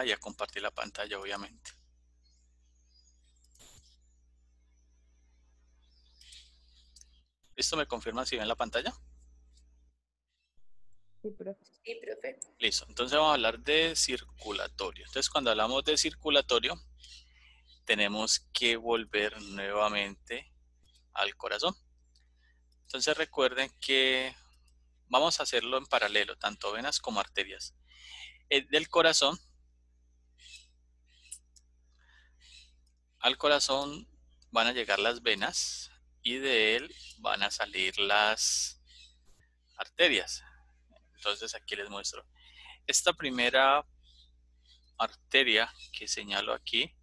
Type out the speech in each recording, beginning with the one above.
y a compartir la pantalla, obviamente. ¿Listo? ¿Me confirman si ven la pantalla? Sí, profe. Sí, profe. Listo. Entonces vamos a hablar de circulatorio. Entonces cuando hablamos de circulatorio, tenemos que volver nuevamente al corazón. Entonces recuerden que vamos a hacerlo en paralelo, tanto venas como arterias. Del corazón al corazón van a llegar las venas y de él van a salir las arterias. Entonces aquí les muestro. Esta primera arteria que señalo aquí,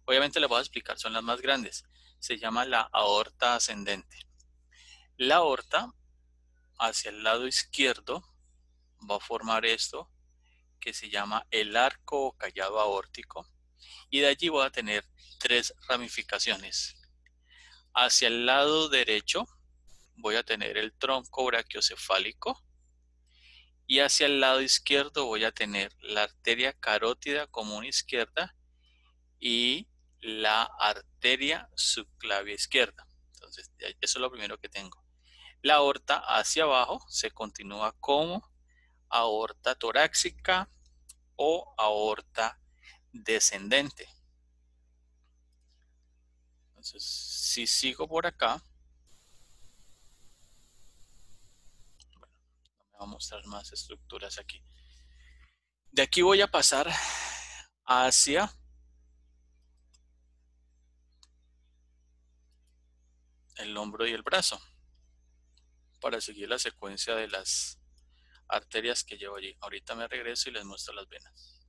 obviamente les voy a explicar, son las más grandes. Se llama la aorta ascendente. La aorta hacia el lado izquierdo va a formar esto que se llama el arco o callado aórtico y de allí voy a tener tres ramificaciones. Hacia el lado derecho voy a tener el tronco brachiocefálico y hacia el lado izquierdo voy a tener la arteria carótida común izquierda y la arteria subclavia izquierda. Entonces, eso es lo primero que tengo. La aorta hacia abajo se continúa como aorta torácica o aorta descendente. Entonces, si sigo por acá, bueno, me va a mostrar más estructuras aquí. De aquí voy a pasar hacia el hombro y el brazo para seguir la secuencia de las arterias que llevo allí. Ahorita me regreso y les muestro las venas.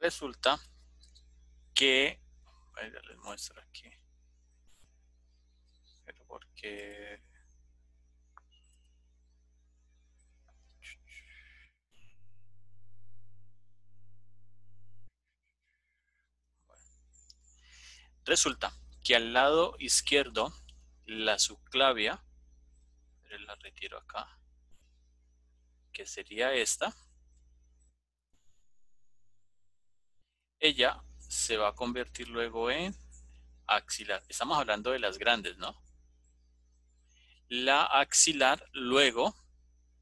Resulta que, ya les muestro aquí, pero porque resulta que al lado izquierdo la subclavia, la retiro acá, que sería esta, ella se va a convertir luego en axilar. Estamos hablando de las grandes, ¿no? La axilar luego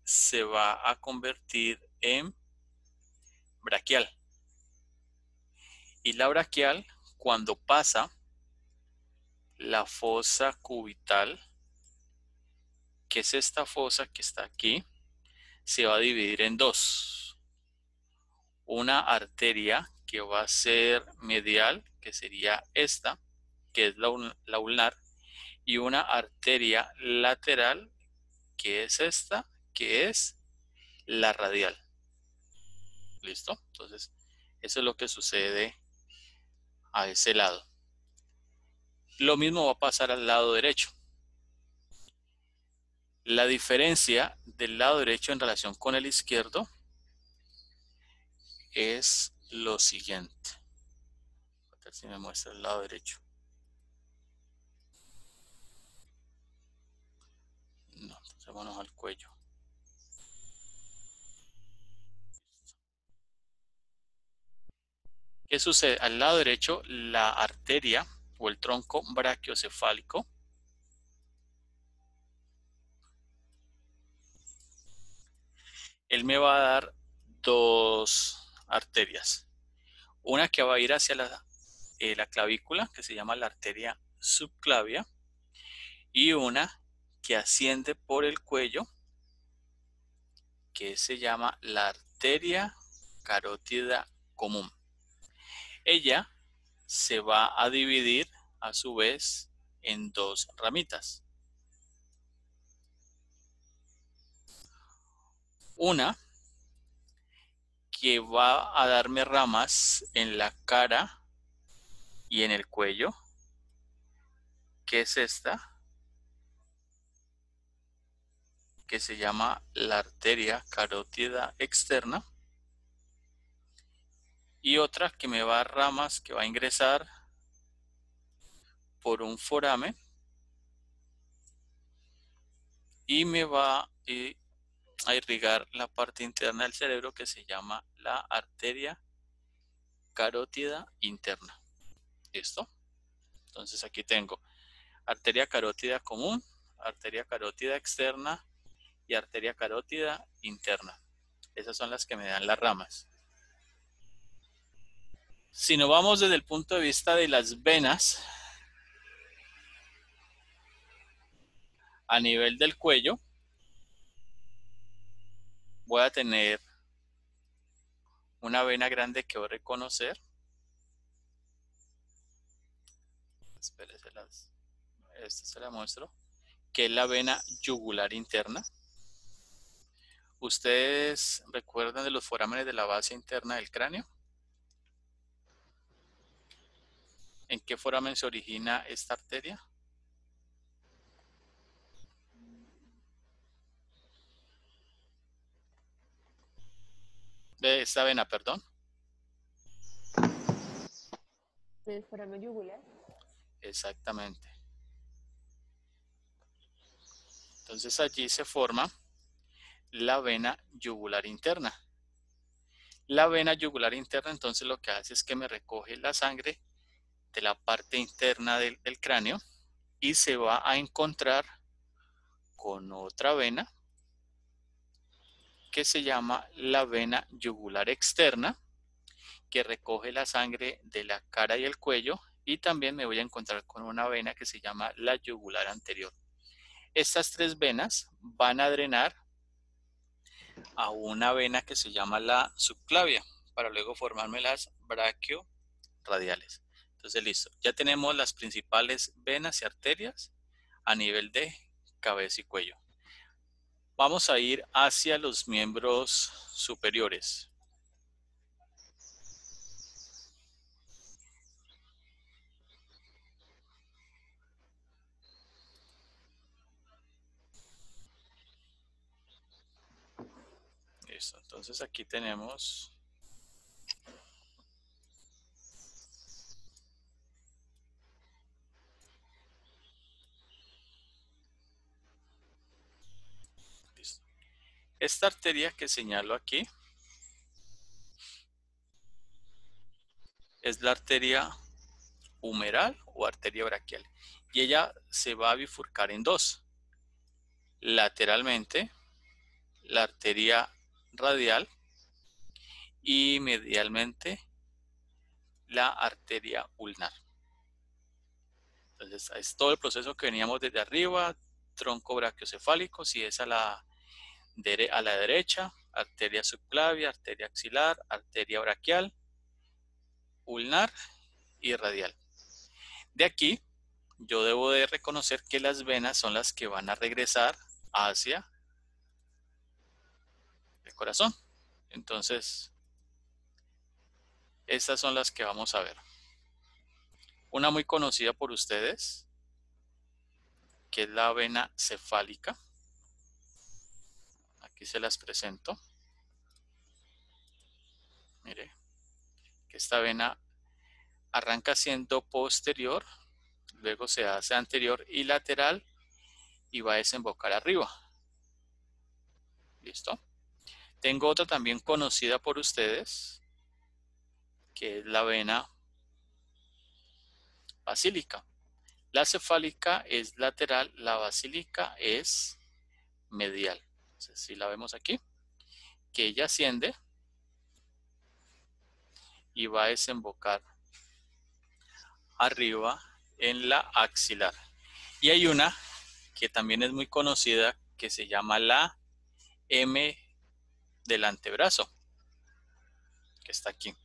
se va a convertir en braquial. Y la braquial, cuando pasa la fosa cubital, que es esta fosa que está aquí, se va a dividir en dos. Una arteria que va a ser medial, que sería esta, que es la ulnar, y una arteria lateral, que es esta, que es la radial. ¿Listo? Entonces, eso es lo que sucede a ese lado. Lo mismo va a pasar al lado derecho. La diferencia del lado derecho en relación con el izquierdo es lo siguiente. A ver si me muestra el lado derecho. No, entonces vámonos al cuello. ¿Qué sucede? Al lado derecho, la arteria o el tronco brachiocefálico él me va a dar dos arterias. Una que va a ir hacia la clavícula, que se llama la arteria subclavia, y una que asciende por el cuello, que se llama la arteria carótida común. Ella se va a dividir a su vez en dos ramitas. Una que va a darme ramas en la cara y en el cuello, que es esta, que se llama la arteria carótida externa. y otra que me va a dar ramas que va a ingresar por un foramen y me va a irrigar la parte interna del cerebro que se llama la arteria carótida interna. ¿Listo? Entonces aquí tengo arteria carótida común, arteria carótida externa y arteria carótida interna. Esas son las que me dan las ramas. Si nos vamos desde el punto de vista de las venas, a nivel del cuello, voy a tener una vena grande que voy a reconocer. Espérese, esta se la muestro. Que es la vena yugular interna. ¿Ustedes recuerdan de los forámenes de la base interna del cráneo? ¿En qué foramen se origina esta arteria? De esta vena, perdón. ¿El foramen yugular? Exactamente. Entonces allí se forma la vena yugular interna. La vena yugular interna entonces lo que hace es que me recoge la sangre de la parte interna del cráneo y se va a encontrar con otra vena que se llama la vena yugular externa, que recoge la sangre de la cara y el cuello, y también me voy a encontrar con una vena que se llama la yugular anterior. Estas tres venas van a drenar a una vena que se llama la subclavia, para luego formarme las braquioradiales. Entonces, listo. Ya tenemos las principales venas y arterias a nivel de cabeza y cuello. Vamos a ir hacia los miembros superiores. Listo. Entonces aquí tenemos listo. Esta arteria que señalo aquí es la arteria humeral o arteria braquial. Y ella se va a bifurcar en dos. Lateralmente, la arteria radial y medialmente la arteria ulnar. Entonces, es todo el proceso que veníamos desde arriba, tronco brachiocefálico, si es a la derecha, arteria subclavia, arteria axilar, arteria braquial, ulnar y radial. De aquí, yo debo de reconocer que las venas son las que van a regresar hacia el corazón. Entonces, estas son las que vamos a ver. Una muy conocida por ustedes, que es la vena cefálica. Aquí se las presento. Mire, que esta vena arranca siendo posterior, luego se hace anterior y lateral y va a desembocar arriba. ¿Listo? Tengo otra también conocida por ustedes, que es la vena basílica. La cefálica es lateral, la basílica es medial. Entonces, si la vemos aquí, que ella asciende y va a desembocar arriba en la axilar. Y hay una que también es muy conocida que se llama la M del antebrazo, que está aquí.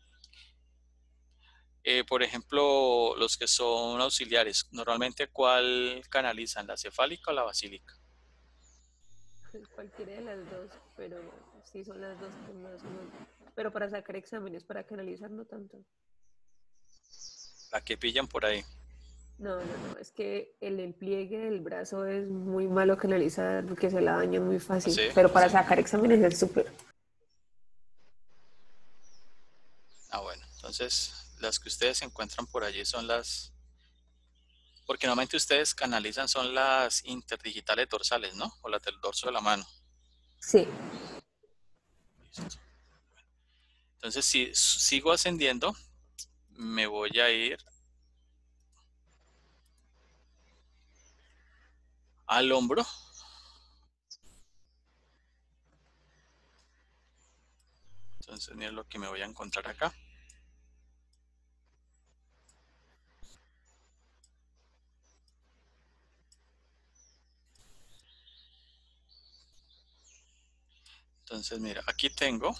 Por ejemplo, los que son auxiliares, normalmente ¿cuál canalizan? ¿La cefálica o la basílica? Cualquiera de las dos, pero sí son las dos que más pero para sacar exámenes, para canalizar no tanto. La que pillan por ahí. No, es que el pliegue del brazo es muy malo canalizar porque se la daña muy fácil, ¿Sí? pero para ¿Sí? sacar exámenes es súper. Bueno, entonces las que ustedes encuentran por allí son las, porque normalmente ustedes canalizan son las interdigitales dorsales, ¿no? O las del dorso de la mano. Sí. Listo. Entonces, si sigo ascendiendo, me voy a ir al hombro. Entonces, miren lo que me voy a encontrar acá. Entonces, mira, aquí tengo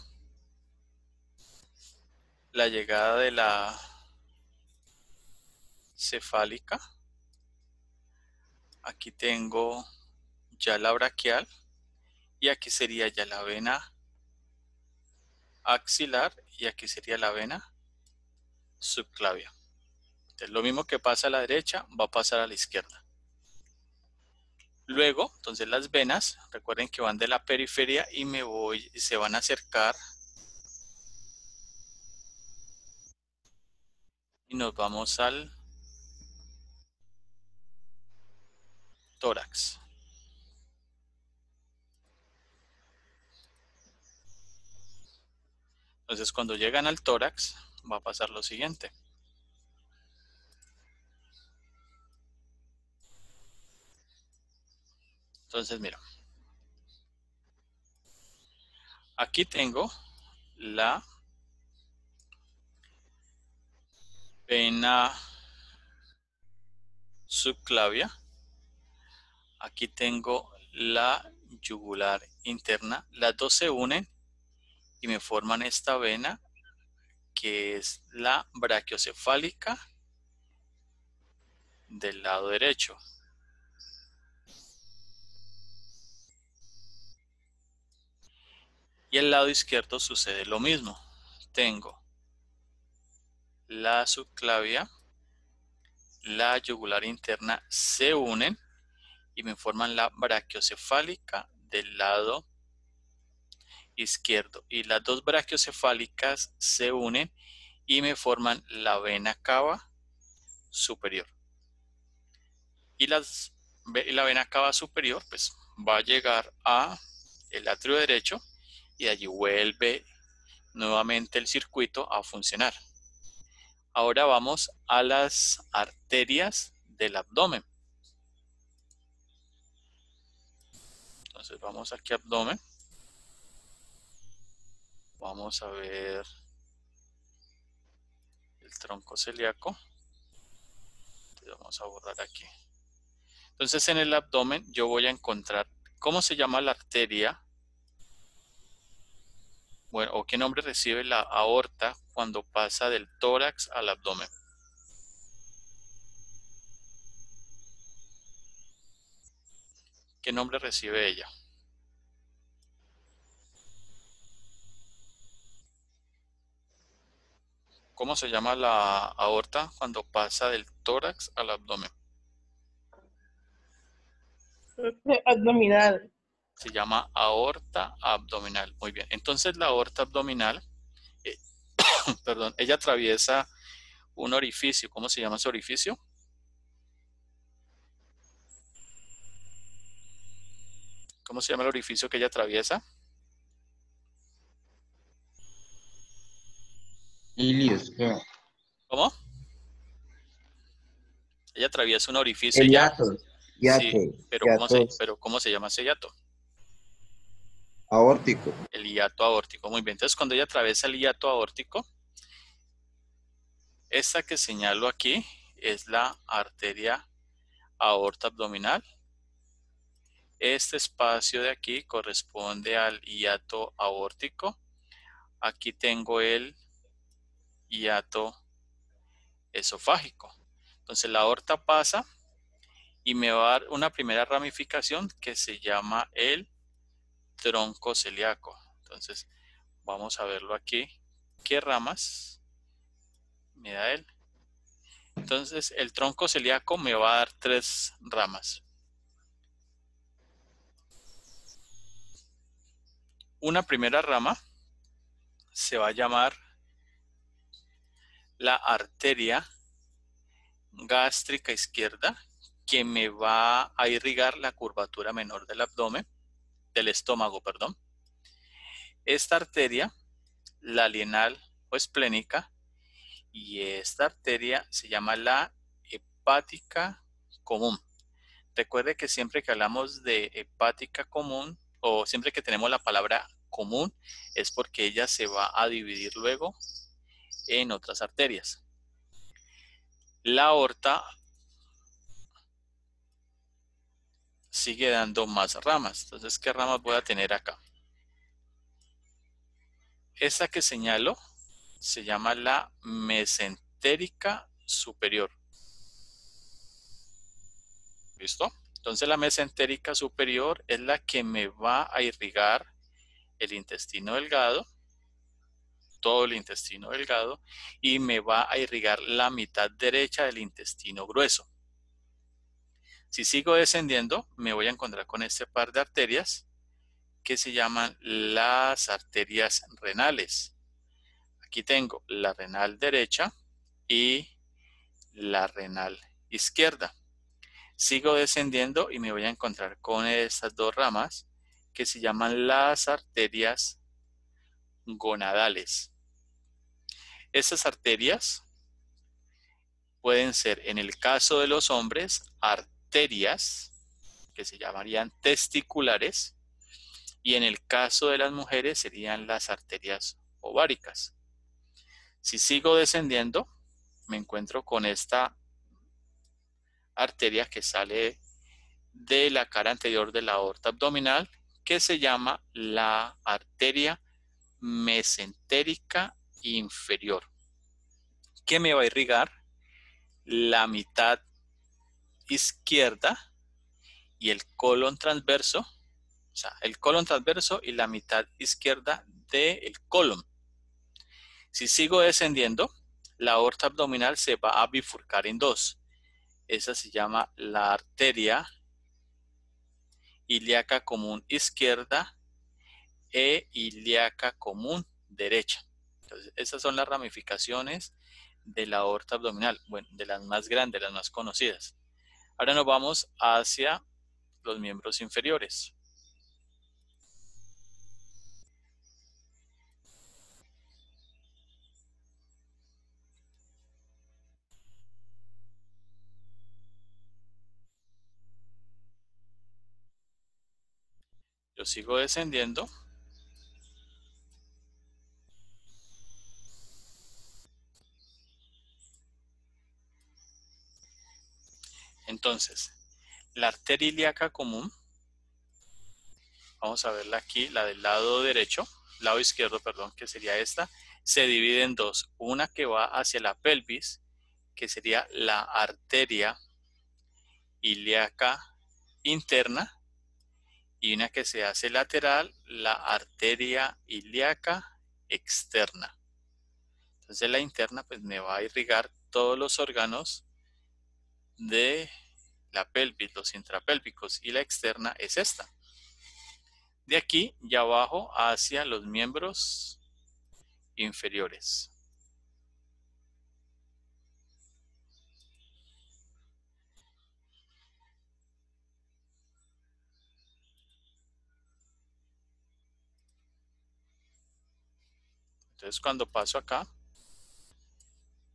la llegada de la cefálica. Aquí tengo ya la braquial y aquí sería ya la vena axilar y aquí sería la vena subclavia. Entonces, lo mismo que pasa a la derecha va a pasar a la izquierda. Luego, entonces las venas, recuerden que van de la periferia y se van a acercar y nos vamos al tórax. Entonces, cuando llegan al tórax, va a pasar lo siguiente. Entonces, mira, aquí tengo la vena subclavia. Aquí tengo la yugular interna. Las dos se unen y me forman esta vena que es la brachiocefálica del lado derecho. Y el lado izquierdo sucede lo mismo. Tengo la subclavia, la yugular interna se unen y me forman la brachiocefálica del lado izquierdo. Y las dos brachiocefálicas se unen y me forman la vena cava superior. Y la vena cava superior pues va a llegar a el atrio derecho y allí vuelve nuevamente el circuito a funcionar. Ahora vamos a las arterias del abdomen. Entonces vamos aquí a abdomen. Vamos a ver el tronco celíaco. Entonces vamos a borrar aquí. Entonces en el abdomen yo voy a encontrar, ¿cómo se llama la arteria? Bueno, o qué nombre recibe la aorta cuando pasa del tórax al abdomen. ¿Qué nombre recibe ella? ¿Cómo se llama la aorta cuando pasa del tórax al abdomen? Abdominal. Se llama aorta abdominal. Muy bien. Entonces la aorta abdominal, eh, perdón, ella atraviesa un orificio. ¿Cómo se llama ese orificio? ¿Cómo se llama el orificio que ella atraviesa? Ilios. ¿Cómo? Ella atraviesa un orificio El y ya. hiato. Sí, Hiato. Hiatos pero ¿cómo se llama ese hiato? aórtico. El hiato aórtico. Muy bien. Entonces, cuando ella atraviesa el hiato aórtico, esta que señalo aquí es la arteria aorta abdominal. Este espacio de aquí corresponde al hiato aórtico. Aquí tengo el hiato esofágico. Entonces la aorta pasa y me va a dar una primera ramificación que se llama el tronco celíaco. Entonces vamos a verlo aquí. ¿Qué ramas me da él? Entonces el tronco celíaco me va a dar tres ramas. Una primera rama se va a llamar la arteria gástrica izquierda que me va a irrigar la curvatura menor del abdomen, del estómago, perdón. Esta arteria, la lienal o esplénica, y esta arteria se llama la hepática común. Recuerde que siempre que hablamos de hepática común o siempre que tenemos la palabra común es porque ella se va a dividir luego en otras arterias. La aorta sigue dando más ramas. Entonces, ¿qué ramas voy a tener acá? Esta que señalo se llama la mesentérica superior. ¿Listo? Entonces la mesentérica superior es la que me va a irrigar el intestino delgado, todo el intestino delgado, y me va a irrigar la mitad derecha del intestino grueso. Si sigo descendiendo, me voy a encontrar con este par de arterias que se llaman las arterias renales. Aquí tengo la renal derecha y la renal izquierda. Sigo descendiendo y me voy a encontrar con estas dos ramas que se llaman las arterias gonadales. Estas arterias pueden ser, en el caso de los hombres, arterias que se llamarían testiculares y en el caso de las mujeres serían las arterias ováricas. Si sigo descendiendo, me encuentro con esta arteria que sale de la cara anterior de la aorta abdominal, que se llama la arteria mesentérica inferior, que me va a irrigar la mitad izquierda y el colon transverso, o sea, el colon transverso y la mitad izquierda del colon. Si sigo descendiendo, la aorta abdominal se va a bifurcar en dos. Esa se llama la arteria ilíaca común izquierda e ilíaca común derecha. Entonces, esas son las ramificaciones de la aorta abdominal, bueno, de las más grandes, las más conocidas. Ahora nos vamos hacia los miembros inferiores. Yo sigo descendiendo. Entonces, la arteria ilíaca común, vamos a verla aquí, la del lado derecho, lado izquierdo, perdón, que sería esta, se divide en dos. Una que va hacia la pelvis, que sería la arteria ilíaca interna, y una que se hace lateral, la arteria ilíaca externa. Entonces la interna pues me va a irrigar todos los órganos de la pelvis, los intrapélvicos, y la externa es esta. De aquí ya abajo hacia los miembros inferiores. Entonces cuando paso acá,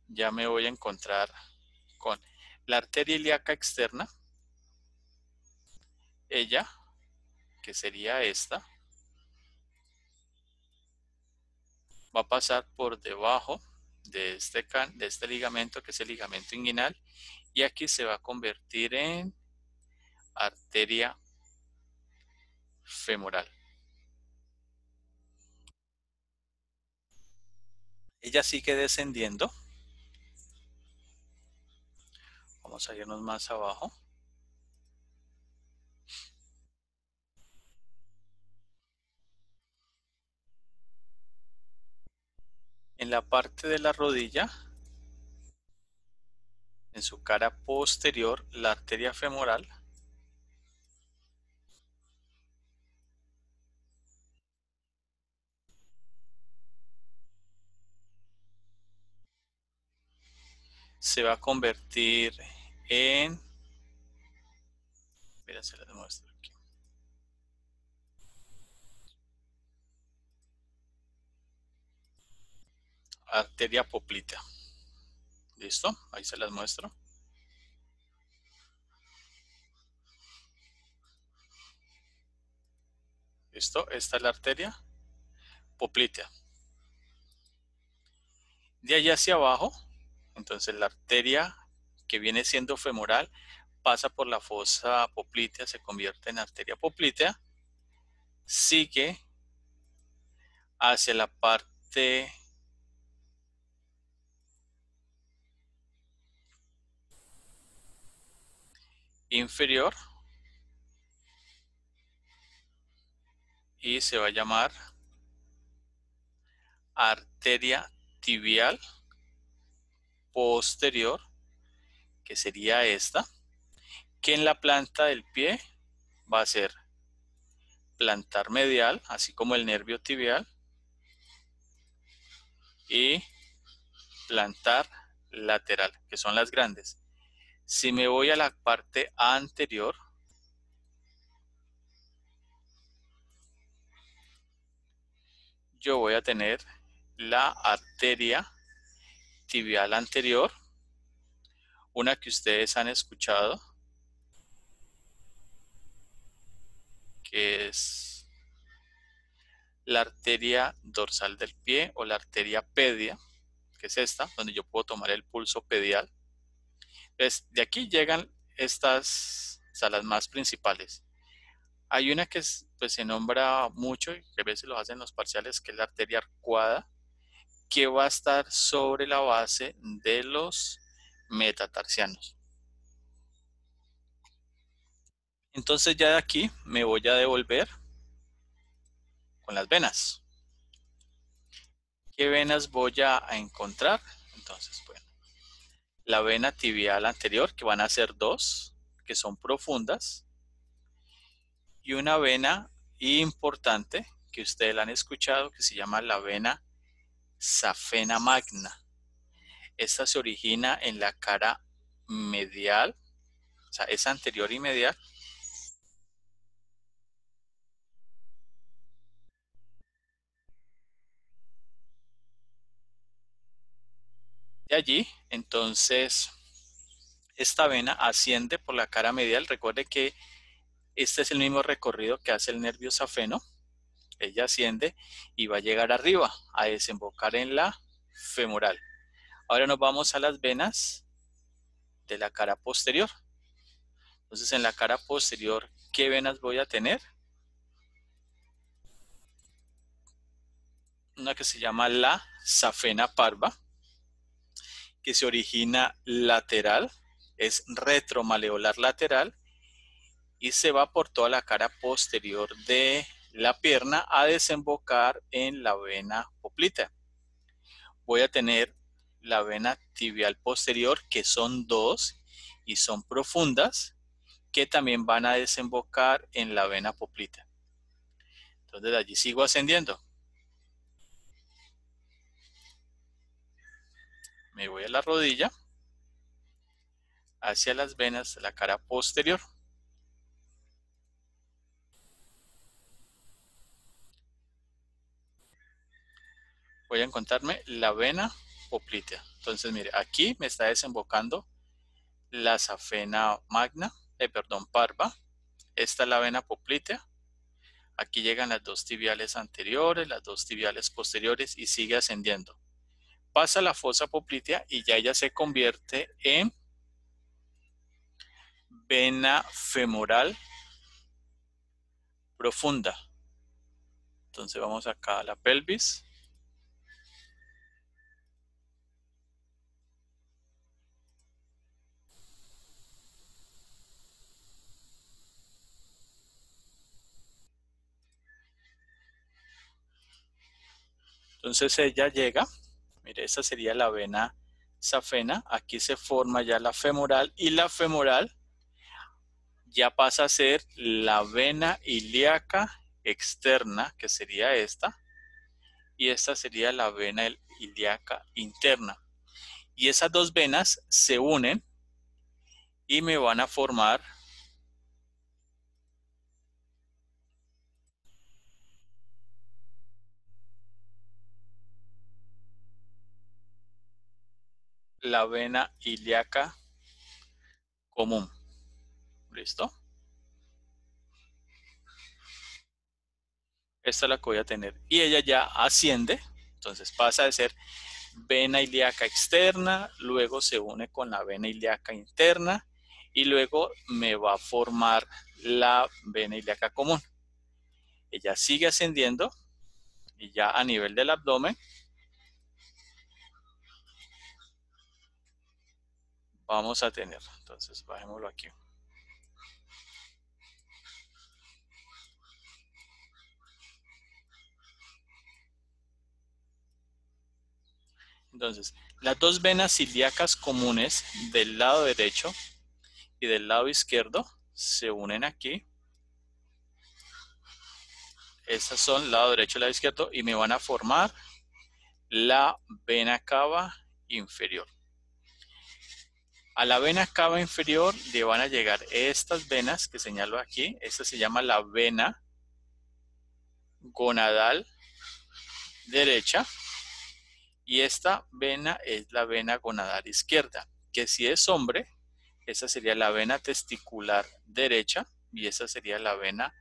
ya me voy a encontrar con la arteria ilíaca externa, ella, que sería esta, va a pasar por debajo de este ligamento, que es el ligamento inguinal, y aquí se va a convertir en arteria femoral. Ella sigue descendiendo. Vamos a irnos más abajo. En la parte de la rodilla, en su cara posterior, la arteria femoral se va a convertir en, mira, se las muestro aquí. Arteria poplitea. ¿Listo? Ahí se las muestro. ¿Listo? Esta es la arteria poplitea. De allá hacia abajo, entonces la arteria que viene siendo femoral pasa por la fosa poplitea, se convierte en arteria poplitea, sigue hacia la parte inferior y se va a llamar arteria tibial posterior, que sería esta, que en la planta del pie va a ser plantar medial, así como el nervio tibial, y plantar lateral, que son las grandes. Si me voy a la parte anterior, yo voy a tener la arteria tibial anterior, una que ustedes han escuchado, que es la arteria dorsal del pie o la arteria pedia, que es esta, donde yo puedo tomar el pulso pedial. Entonces, de aquí llegan estas, o sea, las más principales. Hay una que pues, se nombra mucho y que a veces lo hacen los parciales, que es la arteria arcuada, que va a estar sobre la base de los metatarsianos. Entonces ya de aquí me voy a devolver con las venas. ¿Qué venas voy a encontrar? Entonces, bueno, la vena tibial anterior, que van a ser dos, que son profundas, y una vena importante que ustedes la han escuchado, que se llama la vena safena magna. Esta se origina en la cara medial, o sea, es anterior y medial. De allí, entonces, esta vena asciende por la cara medial. Recuerde que este es el mismo recorrido que hace el nervio safeno. Ella asciende y va a llegar arriba a desembocar en la femoral. Ahora nos vamos a las venas de la cara posterior. Entonces, en la cara posterior, ¿qué venas voy a tener? Una que se llama la safena parva, que se origina lateral, es retromaleolar lateral y se va por toda la cara posterior de la pierna a desembocar en la vena poplitea. Voy a tener la vena tibial posterior, que son dos y son profundas, que también van a desembocar en la vena poplitea. Entonces de allí sigo ascendiendo. Me voy a la rodilla, hacia las venas de la cara posterior. Voy a encontrarme la vena poplitea. Entonces, mire, aquí me está desembocando la safena magna, parva. Esta es la vena poplitea. Aquí llegan las dos tibiales anteriores, las dos tibiales posteriores y sigue ascendiendo. Pasa la fosa poplitea y ya ella se convierte en vena femoral profunda. Entonces vamos acá a la pelvis. Entonces ella llega, mire, esta sería la vena safena, aquí se forma ya la femoral y la femoral ya pasa a ser la vena ilíaca externa, que sería esta, y esta sería la vena ilíaca interna. Y esas dos venas se unen y me van a formar la vena ilíaca común. ¿Listo? Esta es la que voy a tener. Y ella ya asciende, entonces pasa de ser vena ilíaca externa, luego se une con la vena ilíaca interna y luego me va a formar la vena ilíaca común. Ella sigue ascendiendo y ya a nivel del abdomen vamos a tener, entonces bajémoslo aquí. Entonces, las dos venas ilíacas comunes del lado derecho y del lado izquierdo se unen aquí. Estas son lado derecho y lado izquierdo y me van a formar la vena cava inferior. A la vena cava inferior le van a llegar estas venas que señalo aquí. Esta se llama la vena gonadal derecha y esta vena es la vena gonadal izquierda, que si es hombre, esa sería la vena testicular derecha y esa sería la vena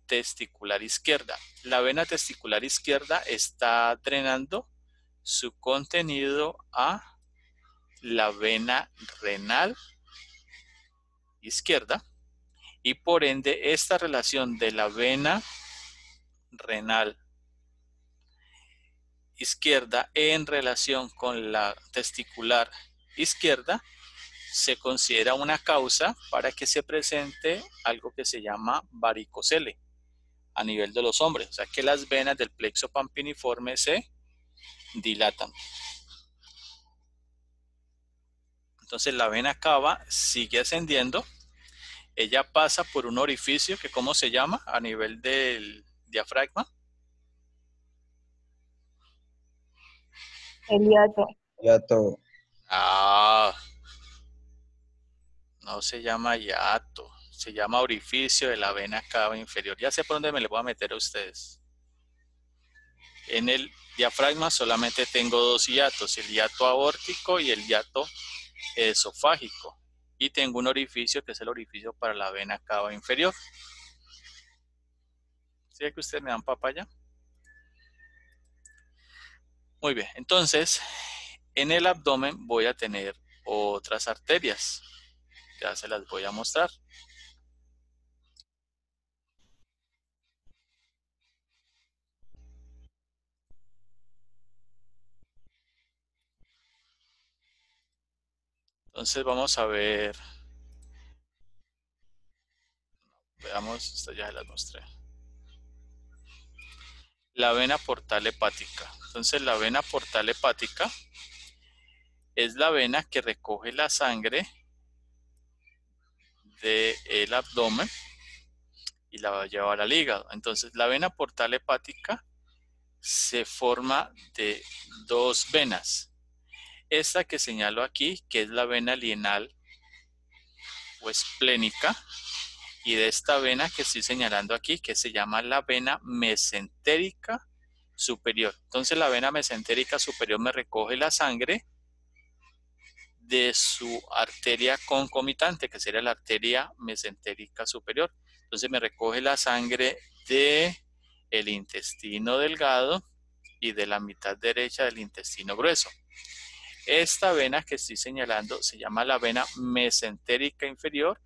testicular izquierda. La vena testicular izquierda está drenando su contenido a la vena renal izquierda y por ende esta relación de la vena renal izquierda en relación con la testicular izquierda se considera una causa para que se presente algo que se llama varicocele a nivel de los hombres, o sea que las venas del plexo pampiniforme se dilatan. Entonces la vena cava sigue ascendiendo, ella pasa por un orificio que ¿cómo se llama? A nivel del diafragma. El hiato. Hiato. Ah, no se llama hiato, se llama orificio de la vena cava inferior. Ya sé por dónde me le voy a meter a ustedes. En el diafragma solamente tengo dos hiatos, el hiato aórtico y el hiato esofágico. Y tengo un orificio que es el orificio para la vena cava inferior. ¿Sí que ustedes me dan papaya? Muy bien, entonces en el abdomen voy a tener otras arterias. Ya se las voy a mostrar. Entonces vamos a ver. Veamos, esta ya se las mostré. La vena portal hepática. Entonces la vena portal hepática es la vena que recoge la sangre del abdomen y la va a llevar al hígado. Entonces la vena portal hepática se forma de dos venas. Esta que señalo aquí, que es la vena lienal o esplénica, y de esta vena que estoy señalando aquí, que se llama la vena mesentérica superior. Entonces la vena mesentérica superior me recoge la sangre de su arteria concomitante, que sería la arteria mesentérica superior. Entonces me recoge la sangre de el intestino delgado y de la mitad derecha del intestino grueso. Esta vena que estoy señalando se llama la vena mesentérica inferior,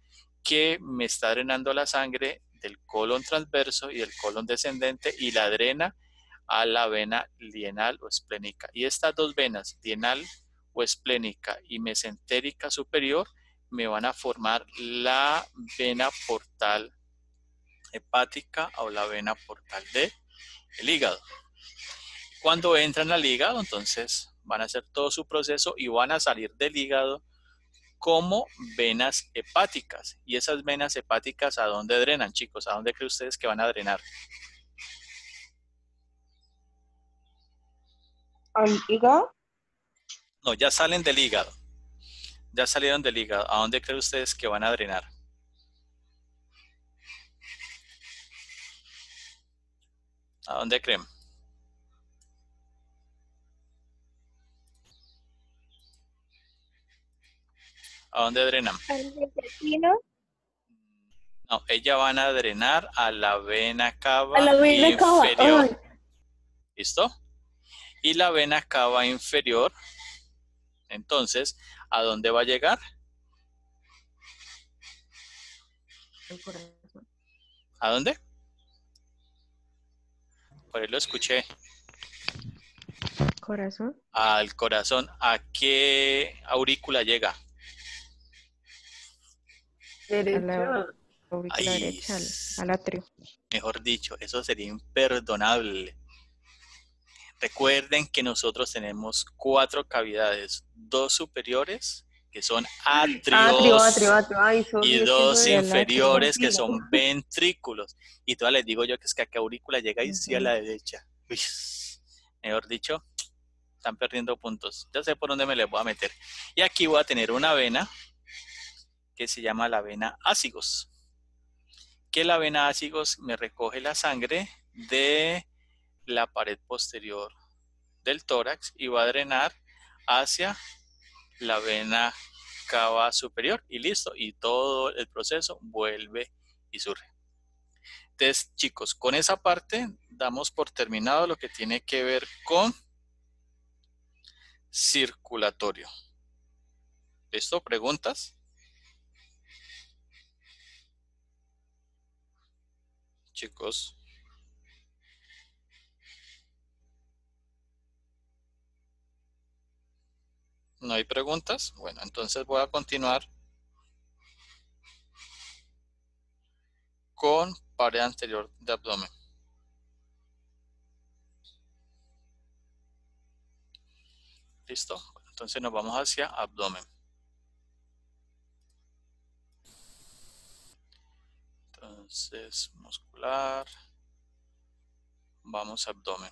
que me está drenando la sangre del colon transverso y del colon descendente y la drena a la vena lienal o esplénica. Y estas dos venas, lienal o esplénica y mesentérica superior, me van a formar la vena portal hepática o la vena portal del hígado. Cuando entran al hígado, entonces van a hacer todo su proceso y van a salir del hígado como venas hepáticas. ¿Y esas venas hepáticas a dónde drenan, chicos? ¿A dónde creen ustedes que van a drenar? ¿Al hígado? No, ya salen del hígado. Ya salieron del hígado. ¿A dónde creen ustedes que van a drenar? ¿A dónde creen? ¿A dónde drenan? Al intestino. No, ellas van a drenar a la vena cava A la vena cava. inferior. Ay. ¿Listo? Y la vena cava inferior, entonces, ¿a dónde va a llegar? El corazón. ¿A dónde? Por ahí lo escuché. Corazón. Al corazón. ¿A qué aurícula llega? Derecha. Aurícula Ay, derecha al atrio. mejor dicho, eso sería imperdonable. Recuerden que nosotros tenemos 4 cavidades, 2 superiores que son atrios Ay, y Sofi, es que eso 2 es inferiores que complejo. son ventrículos. Y todavía les digo yo que es que a qué aurícula llega y sí a la derecha. Uy, mejor dicho, están perdiendo puntos. Ya sé por dónde me les voy a meter. Y aquí voy a tener una vena que se llama la vena ácigos. Que la vena ácigos me recoge la sangre de la pared posterior del tórax y va a drenar hacia la vena cava superior y listo. Y todo el proceso vuelve y surge. Entonces, chicos, con esa parte damos por terminado lo que tiene que ver con circulatorio. ¿Listo? ¿Preguntas? Chicos. ¿No hay preguntas? Bueno, entonces voy a continuar con pared anterior de abdomen. ¿Listo? Entonces nos vamos hacia abdomen. Entonces, muscular. Vamos a abdomen.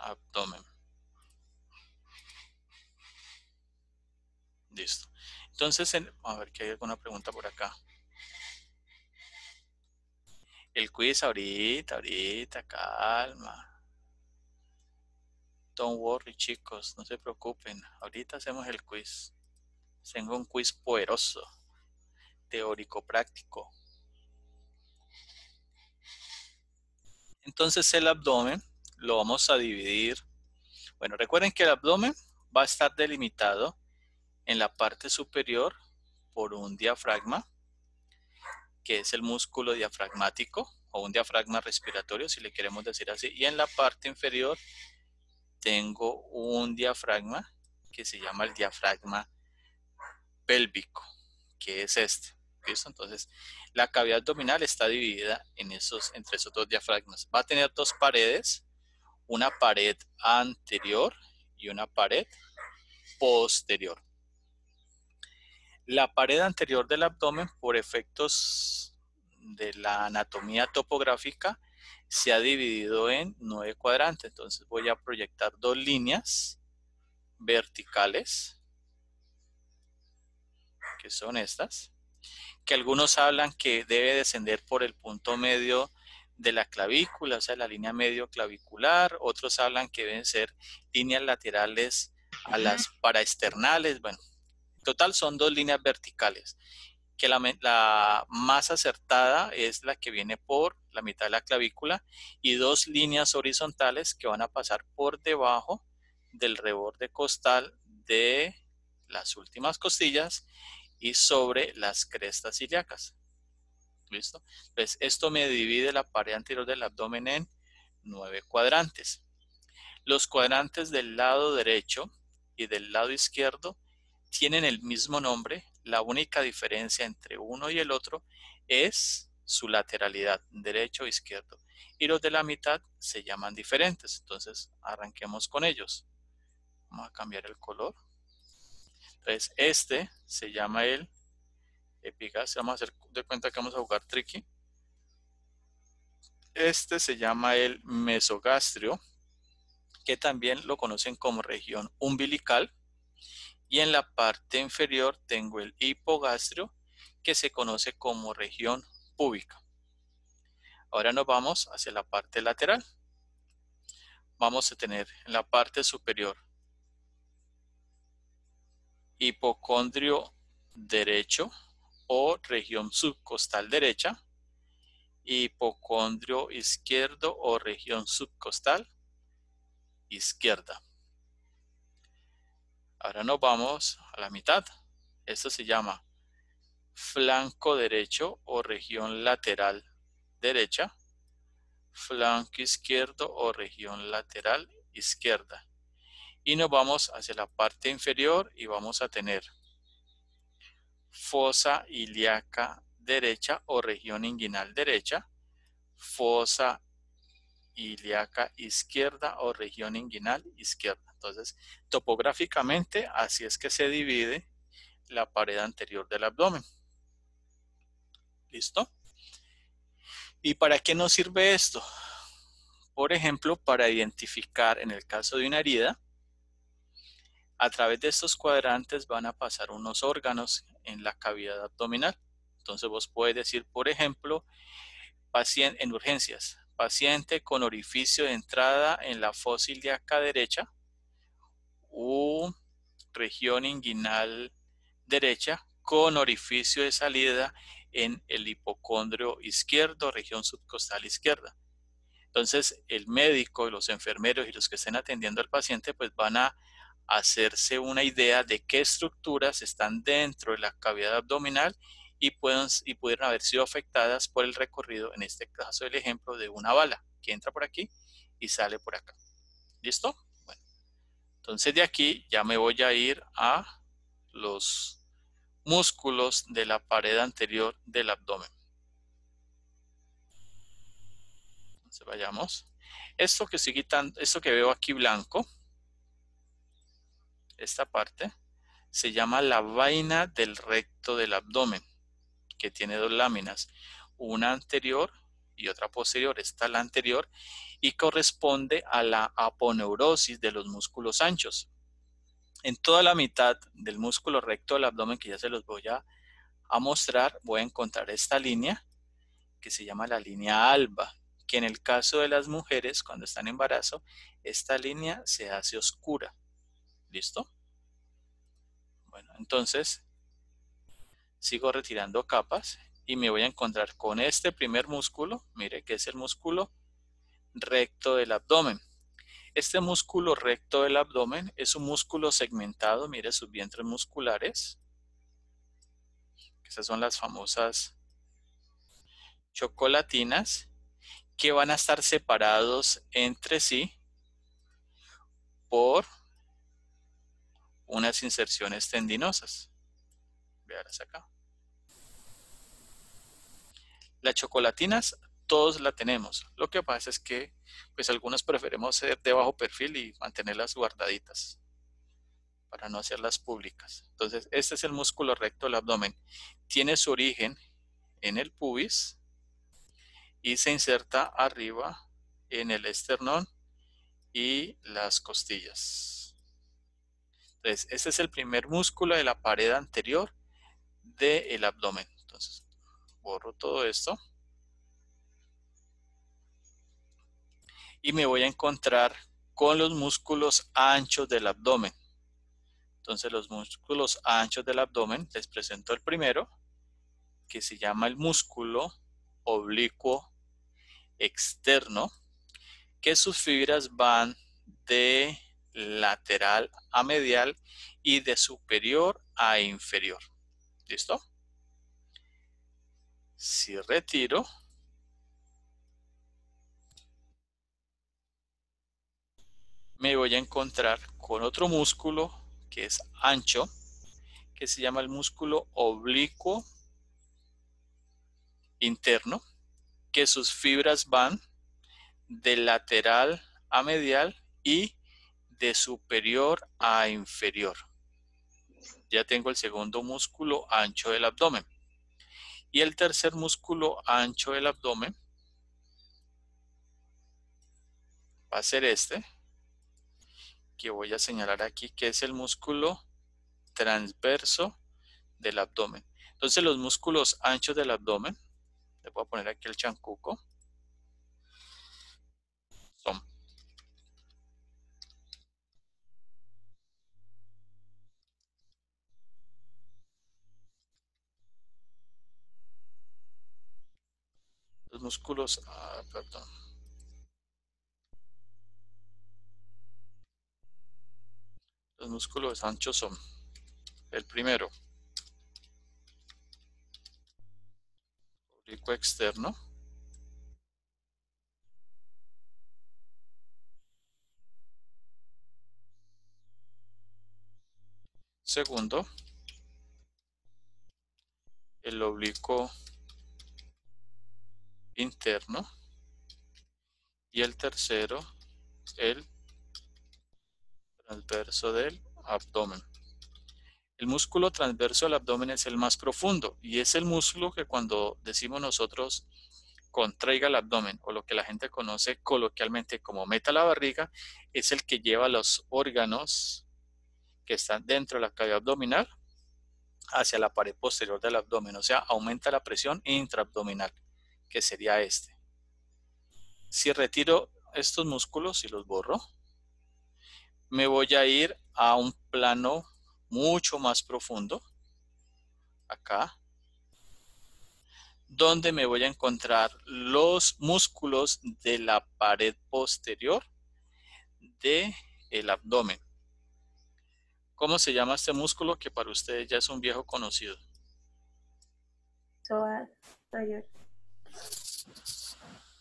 Abdomen. Listo. Entonces, a ver que hay alguna pregunta por acá. El quiz ahorita, calma. Don't worry, chicos, no se preocupen. Ahorita hacemos el quiz. Tengo un quiz poderoso, teórico, práctico. Entonces el abdomen lo vamos a dividir. Bueno, recuerden que el abdomen va a estar delimitado en la parte superior por un diafragma, que es el músculo diafragmático o un diafragma respiratorio, si le queremos decir así. Y en la parte inferior tengo un diafragma que se llama el diafragma pélvico, que es este. ¿Listo? Entonces, la cavidad abdominal está dividida en entre esos 2 diafragmas. Va a tener 2 paredes, una pared anterior y una pared posterior. La pared anterior del abdomen, por efectos de la anatomía topográfica, se ha dividido en 9 cuadrantes. Entonces voy a proyectar 2 líneas verticales, que son estas, que algunos hablan que debe descender por el punto medio de la clavícula, o sea, la línea medio clavicular. Otros hablan que deben ser líneas laterales a las paraesternales. Bueno, en total son 2 líneas verticales, que la más acertada es la que viene por la mitad de la clavícula, y 2 líneas horizontales que van a pasar por debajo del reborde costal de las últimas costillas y sobre las crestas ilíacas. ¿Listo? Entonces, esto me divide la pared anterior del abdomen en 9 cuadrantes. Los cuadrantes del lado derecho y del lado izquierdo tienen el mismo nombre. La única diferencia entre uno y el otro es su lateralidad, derecho e izquierdo. Y los de la mitad se llaman diferentes. Entonces, arranquemos con ellos. Vamos a cambiar el color. Entonces, este se llama el epigastrio. Vamos a hacer de cuenta que vamos a jugar tricky. Este se llama el mesogastrio. que también lo conocen como región umbilical. Y en la parte inferior tengo el hipogastrio, que se conoce como región púbica. Ahora nos vamos hacia la parte lateral. Vamos a tener en la parte superior hipocondrio derecho o región subcostal derecha, hipocondrio izquierdo o región subcostal izquierda. Ahora nos vamos a la mitad. Esto se llama flanco derecho o región lateral derecha, flanco izquierdo o región lateral izquierda. Y nos vamos hacia la parte inferior y vamos a tener fosa ilíaca derecha o región inguinal derecha, fosa ilíaca izquierda o región inguinal izquierda. Entonces, topográficamente, así es que se divide la pared anterior del abdomen. ¿Listo? ¿Y para qué nos sirve esto? Por ejemplo, para identificar, en el caso de una herida, a través de estos cuadrantes van a pasar unos órganos en la cavidad abdominal. Entonces vos puedes decir, por ejemplo, paciente en urgencias, paciente con orificio de entrada en la fosa ilíaca derecha u región inguinal derecha con orificio de salida en el hipocondrio izquierdo, región subcostal izquierda. Entonces, el médico, los enfermeros y los que estén atendiendo al paciente, pues van a hacerse una idea de qué estructuras están dentro de la cavidad abdominal y pudieron haber sido afectadas por el recorrido, en este caso el ejemplo de una bala que entra por aquí y sale por acá. ¿Listo? Bueno, entonces de aquí ya me voy a ir a los músculos de la pared anterior del abdomen. Entonces vayamos. Esto que estoy quitando, esto que veo aquí blanco, esta parte, se llama la vaina del recto del abdomen, que tiene dos láminas, una anterior y otra posterior. Esta es la anterior y corresponde a la aponeurosis de los músculos anchos. En toda la mitad del músculo recto del abdomen, que ya se los voy a mostrar, voy a encontrar esta línea que se llama la línea alba, que en el caso de las mujeres cuando están en embarazo, esta línea se hace oscura. ¿Listo? Bueno, entonces sigo retirando capas y me voy a encontrar con este primer músculo, mire que es el músculo recto del abdomen. Este músculo recto del abdomen es un músculo segmentado, mire sus vientres musculares. Esas son las famosas chocolatinas que van a estar separados entre sí por unas inserciones tendinosas. Veanlas acá. Las chocolatinas todos la tenemos. Lo que pasa es que pues algunos preferimos ser de bajo perfil y mantenerlas guardaditas para no hacerlas públicas. Entonces, este es el músculo recto del abdomen. Tiene su origen en el pubis y se inserta arriba en el esternón y las costillas. Entonces, este es el primer músculo de la pared anterior del abdomen. Entonces, borro todo esto. Y me voy a encontrar con los músculos anchos del abdomen. Entonces, los músculos anchos del abdomen, les presento el primero, que se llama el músculo oblicuo externo, que sus fibras van de lateral a medial y de superior a inferior. ¿Listo? Si retiro, me voy a encontrar con otro músculo que es ancho, que se llama el músculo oblicuo interno, que sus fibras van de lateral a medial y de superior a inferior. Ya tengo el segundo músculo ancho del abdomen. Y el tercer músculo ancho del abdomen va a ser este, que voy a señalar aquí, que es el músculo transverso del abdomen. Entonces los músculos anchos del abdomen, le voy a poner aquí el chancuco, son los músculos, los músculos anchos son el primero, oblicuo externo, segundo, el oblicuo interno, y el tercero, el transverso del abdomen. El músculo transverso del abdomen es el más profundo y es el músculo que cuando decimos nosotros contraiga el abdomen, o lo que la gente conoce coloquialmente como meta la barriga, es el que lleva los órganos que están dentro de la cavidad abdominal hacia la pared posterior del abdomen, o sea, aumenta la presión intraabdominal, que sería este. Si retiro estos músculos y los borro, me voy a ir a un plano mucho más profundo, acá, donde me voy a encontrar los músculos de la pared posterior del abdomen. ¿Cómo se llama este músculo que para ustedes ya es un viejo conocido? Psoas mayor.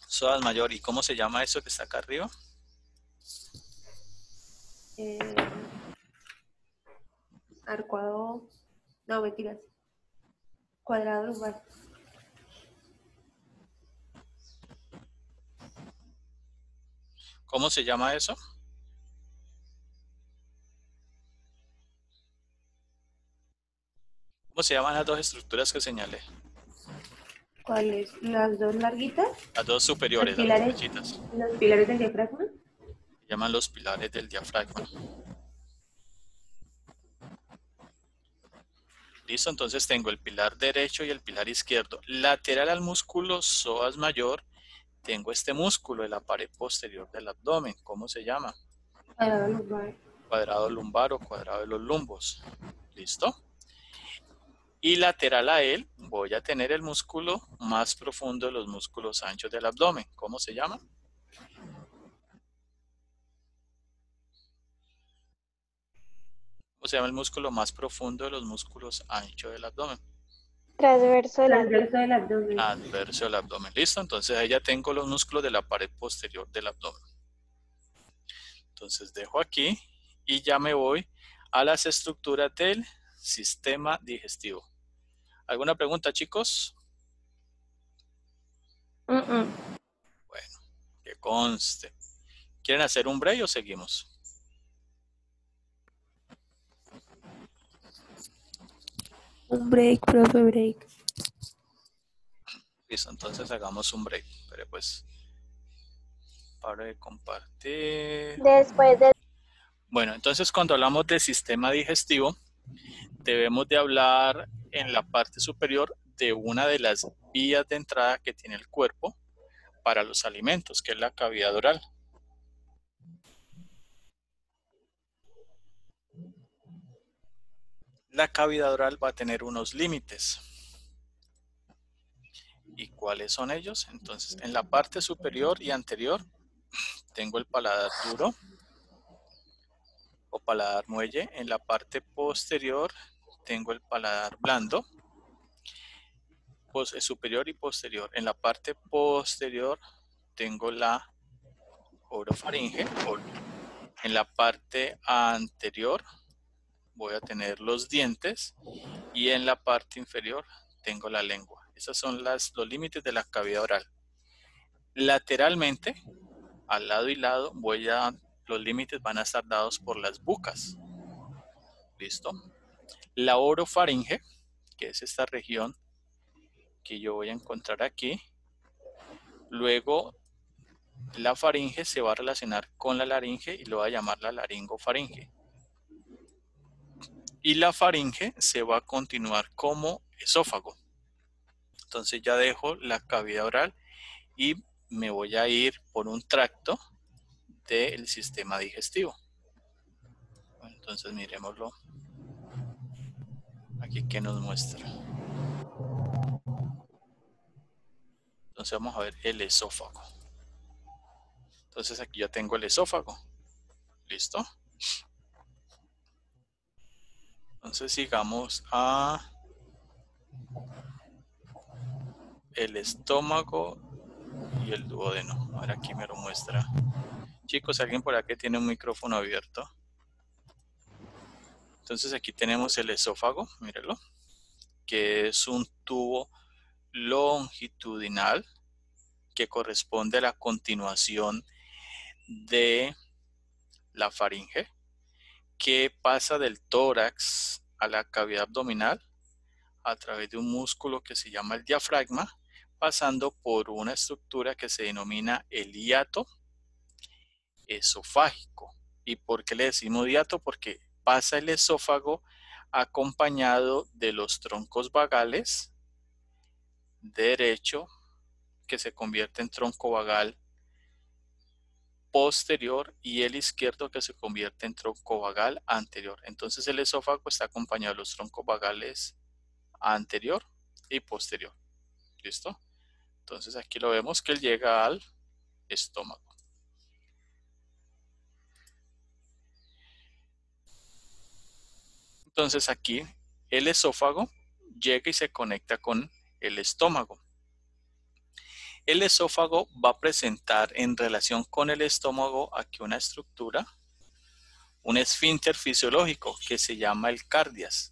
Psoas mayor. ¿Y cómo se llama eso que está acá arriba? Arcuado. No, mentiras. Cuadrado lumbar. ¿Cómo se llama eso? ¿Cómo se llaman las dos estructuras que señalé? ¿Cuáles? ¿Las dos larguitas? Las dos superiores, Los pilares, las dos derechitas. los pilares del diafragma. Se llaman los pilares del diafragma. Listo, entonces tengo el pilar derecho y el pilar izquierdo. Lateral al músculo psoas mayor, tengo este músculo de la pared posterior del abdomen. ¿Cómo se llama? Cuadrado lumbar. Cuadrado lumbar o cuadrado de los lumbos. ¿Listo? Y lateral a él voy a tener el músculo más profundo de los músculos anchos del abdomen. ¿Cómo se llama? ¿Cómo se llama el músculo más profundo de los músculos anchos del abdomen? Transverso del abdomen. Transverso del abdomen. Transverso del abdomen. ¿Listo? Entonces ahí ya tengo los músculos de la pared posterior del abdomen. Entonces dejo aquí y ya me voy a las estructuras del sistema digestivo. ¿Alguna pregunta, chicos? Bueno, que conste. ¿Quieren hacer un break o seguimos? Un break, profe, break. Listo, entonces hagamos un break. Pero pues, para de compartir. Después de... Bueno, entonces cuando hablamos de sistema digestivo, debemos de hablar en la parte superior de una de las vías de entrada que tiene el cuerpo para los alimentos, que es la cavidad oral. La cavidad oral va a tener unos límites. ¿Y cuáles son ellos? Entonces, en la parte superior y anterior tengo el paladar duro o paladar muelle. En la parte posterior tengo el paladar blando, superior y posterior. En la parte posterior tengo la orofaringe. En la parte anterior voy a tener los dientes y en la parte inferior tengo la lengua. Esos son los límites de la cavidad oral. Lateralmente, al lado y lado, los límites van a estar dados por las bucas. ¿Listo? La orofaringe, que es esta región que yo voy a encontrar aquí. Luego la faringe se va a relacionar con la laringe y lo voy a llamar la laringofaringe. Y la faringe se va a continuar como esófago. Entonces ya dejo la cavidad oral y me voy a ir por un tracto del sistema digestivo. Bueno, entonces miremoslo. Aquí que nos muestra. Entonces vamos a ver el esófago. Entonces aquí ya tengo el esófago. ¿Listo? Entonces sigamos a el estómago y el duodeno. Ahora aquí me lo muestra. Chicos, alguien por aquí tiene un micrófono abierto. Entonces aquí tenemos el esófago, mírenlo, que es un tubo longitudinal que corresponde a la continuación de la faringe, que pasa del tórax a la cavidad abdominal a través de un músculo que se llama el diafragma, pasando por una estructura que se denomina el hiato esofágico. ¿Y por qué le decimos hiato? Porque pasa el esófago acompañado de los troncos vagales derecho, que se convierte en tronco vagal posterior, y el izquierdo, que se convierte en tronco vagal anterior. Entonces el esófago está acompañado de los troncos vagales anterior y posterior. ¿Listo? Entonces aquí lo vemos que él llega al estómago. Entonces aquí el esófago llega y se conecta con el estómago. El esófago va a presentar en relación con el estómago aquí una estructura, un esfínter fisiológico que se llama el cardias.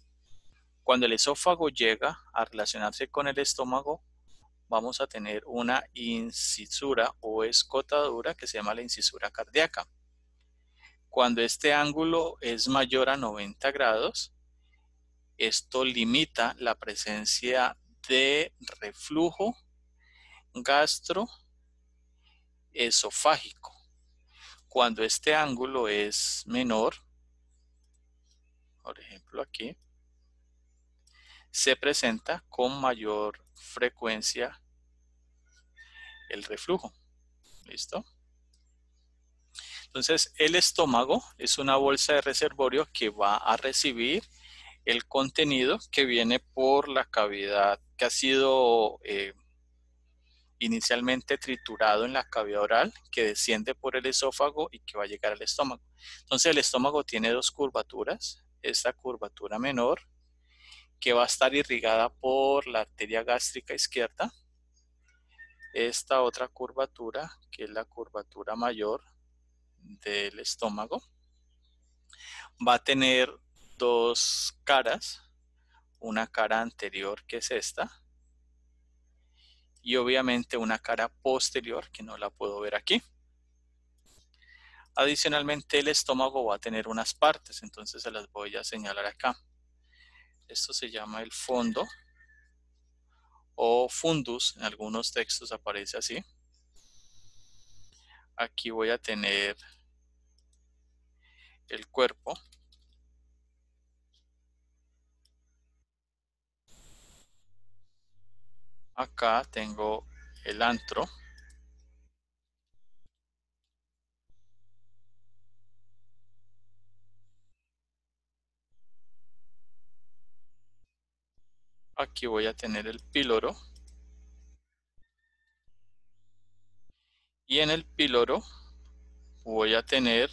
Cuando el esófago llega a relacionarse con el estómago, vamos a tener una incisura o escotadura que se llama la incisura cardíaca. Cuando este ángulo es mayor a 90 grados, esto limita la presencia de reflujo gastroesofágico. Cuando este ángulo es menor, por ejemplo aquí, se presenta con mayor frecuencia el reflujo. ¿Listo? Entonces, el estómago es una bolsa de reservorio que va a recibir el contenido que viene por la cavidad que ha sido inicialmente triturado en la cavidad oral, que desciende por el esófago y que va a llegar al estómago. Entonces, el estómago tiene dos curvaturas. Esta curvatura menor, que va a estar irrigada por la arteria gástrica izquierda. Esta otra curvatura, que es la curvatura mayor del estómago, va a tener dos caras, una cara anterior, que es esta, y obviamente una cara posterior, que no la puedo ver aquí. Adicionalmente, el estómago va a tener unas partes, entonces se las voy a señalar acá. Esto se llama el fondo o fundus, en algunos textos aparece así. Aquí voy a tener el cuerpo. Acá tengo el antro. Aquí voy a tener el píloro. Y en el píloro voy a tener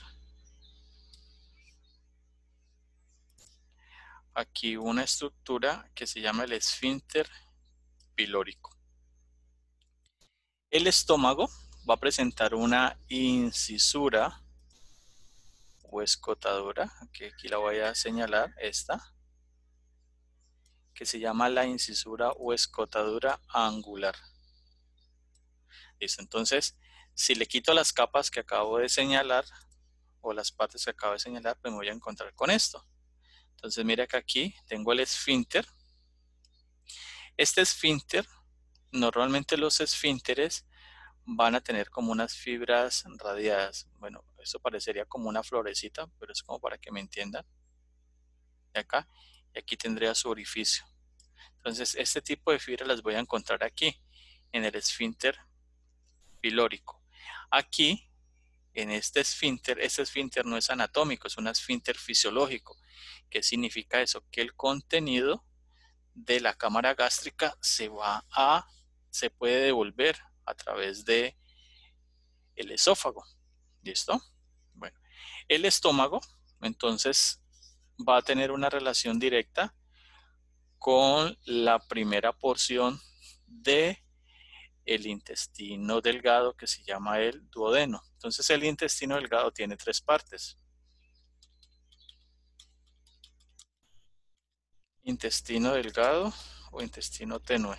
aquí una estructura que se llama el esfínter pilórico. El estómago va a presentar una incisura o escotadura, que aquí la voy a señalar, esta, que se llama la incisura o escotadura angular. Listo, entonces, si le quito las capas que acabo de señalar, o las partes que acabo de señalar, pues me voy a encontrar con esto. Entonces, mira que aquí tengo el esfínter. Este esfínter, normalmente los esfínteres van a tener como unas fibras radiadas. Bueno, eso parecería como una florecita, pero es como para que me entiendan. De acá, y aquí tendría su orificio. Entonces, este tipo de fibras las voy a encontrar aquí, en el esfínter pilórico. Aquí, en este esfínter no es anatómico, es un esfínter fisiológico. ¿Qué significa eso? Que el contenido de la cámara gástrica se puede devolver a través de el esófago. ¿Listo? Bueno, el estómago, entonces, va a tener una relación directa con la primera porción de el intestino delgado, que se llama el duodeno. Entonces el intestino delgado tiene 3 partes. Intestino delgado o intestino tenue.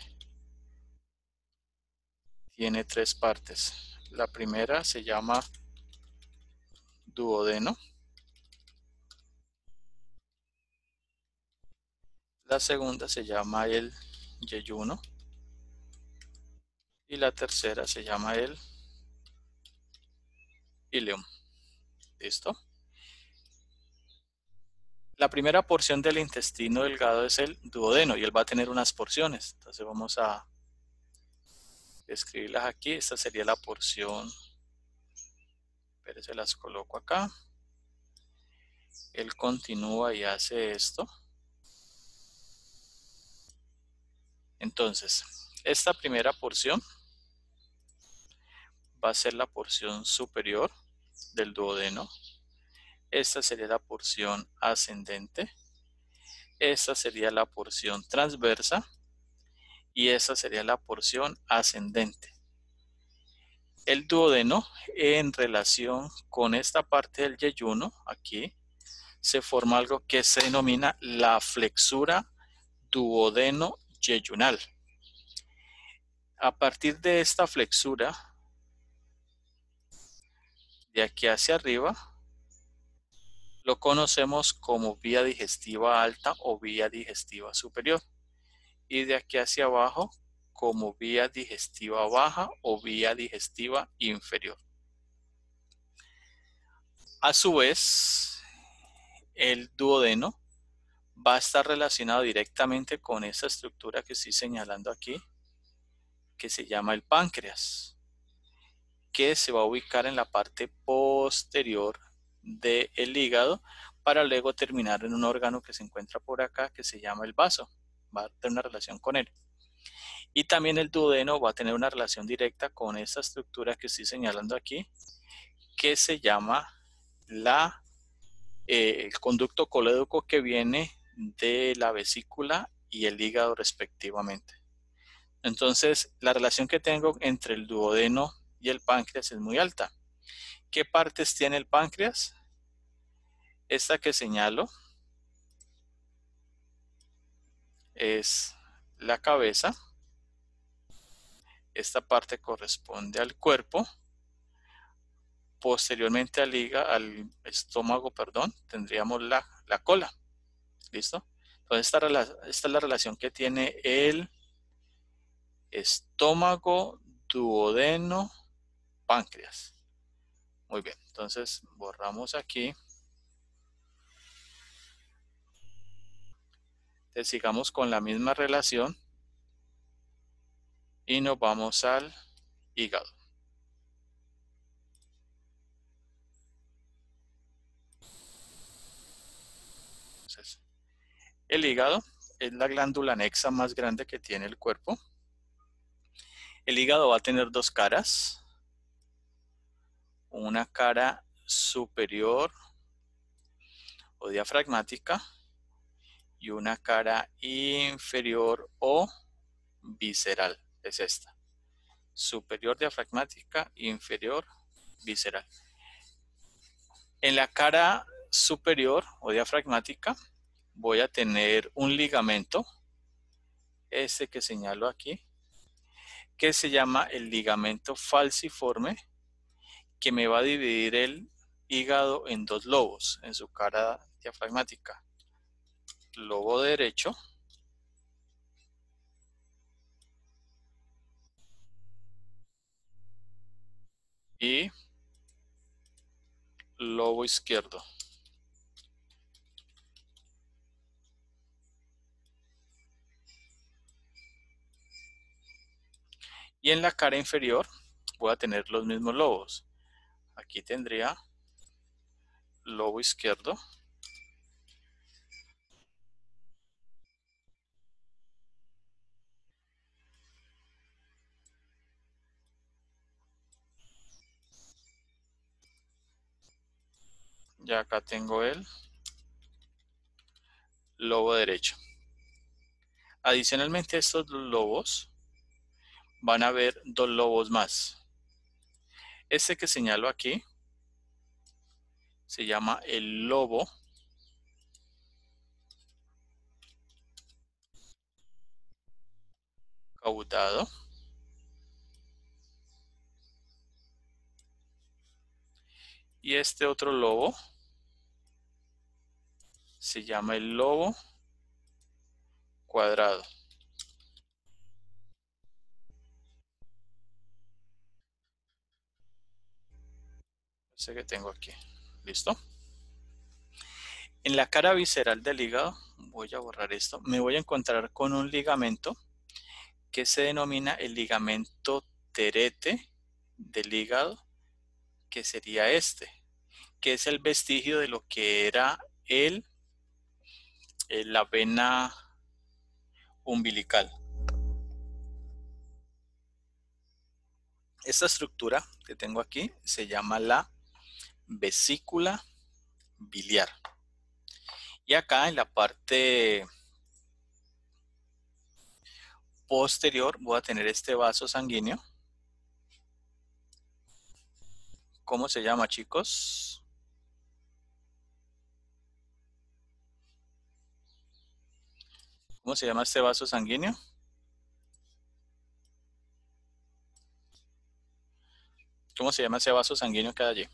Tiene 3 partes. La primera se llama duodeno. La segunda se llama el yeyuno. Y la tercera se llama el ileum. ¿Listo? La primera porción del intestino delgado es el duodeno y él va a tener unas porciones. Entonces vamos a escribirlas aquí. Esta sería la porción. Pero se las coloco acá. Él continúa y hace esto. Entonces, esta primera porción va a ser la porción superior del duodeno. Esta sería la porción ascendente. Esta sería la porción transversa. Y esta sería la porción ascendente. El duodeno, en relación con esta parte del yeyuno, aquí, se forma algo que se denomina la flexura duodeno-yeyunal. A partir de esta flexura, de aquí hacia arriba, lo conocemos como vía digestiva alta o vía digestiva superior. Y de aquí hacia abajo, como vía digestiva baja o vía digestiva inferior. A su vez, el duodeno va a estar relacionado directamente con esta estructura que estoy señalando aquí, que se llama el páncreas, que se va a ubicar en la parte posterior del hígado para luego terminar en un órgano que se encuentra por acá que se llama el vaso. Va a tener una relación con él. Y también el duodeno va a tener una relación directa con esta estructura que estoy señalando aquí, que se llama el conducto colédoco, que viene de la vesícula y el hígado respectivamente. Entonces, la relación que tengo entre el duodeno y el páncreas es muy alta. ¿Qué partes tiene el páncreas? Esta que señalo es la cabeza. Esta parte corresponde al cuerpo. Posteriormente al estómago, tendríamos la cola. ¿Listo? Entonces esta es la relación que tiene el estómago, duodeno, páncreas. Muy bien, entonces borramos aquí. Entonces sigamos con la misma relación y nos vamos al hígado. Entonces, el hígado es la glándula anexa más grande que tiene el cuerpo. El hígado va a tener 2 caras. Una cara superior o diafragmática y una cara inferior o visceral. Es esta. Superior diafragmática, inferior visceral. En la cara superior o diafragmática voy a tener un ligamento, este que señalo aquí, que se llama el ligamento falciforme, que me va a dividir el hígado en 2 lobos en su cara diafragmática. Lobo derecho y lobo izquierdo. Y en la cara inferior voy a tener los mismos lobos. Aquí tendría lobo izquierdo. Ya acá tengo el lobo derecho. Adicionalmente a estos dos lobos, van a haber dos lobos más. Este que señalo aquí se llama el lobo caudado. Y este otro lobo se llama el lobo cuadrado. Ese que tengo aquí. ¿Listo? En la cara visceral del hígado, voy a borrar esto, me voy a encontrar con un ligamento que se denomina el ligamento terete del hígado, que sería este, que es el vestigio de lo que era la vena umbilical. Esta estructura que tengo aquí se llama la vesícula biliar. Y acá en la parte posterior voy a tener este vaso sanguíneo. ¿Cómo se llama, chicos? ¿Cómo se llama este vaso sanguíneo? ¿Cómo se llama ese vaso sanguíneo que hay allí?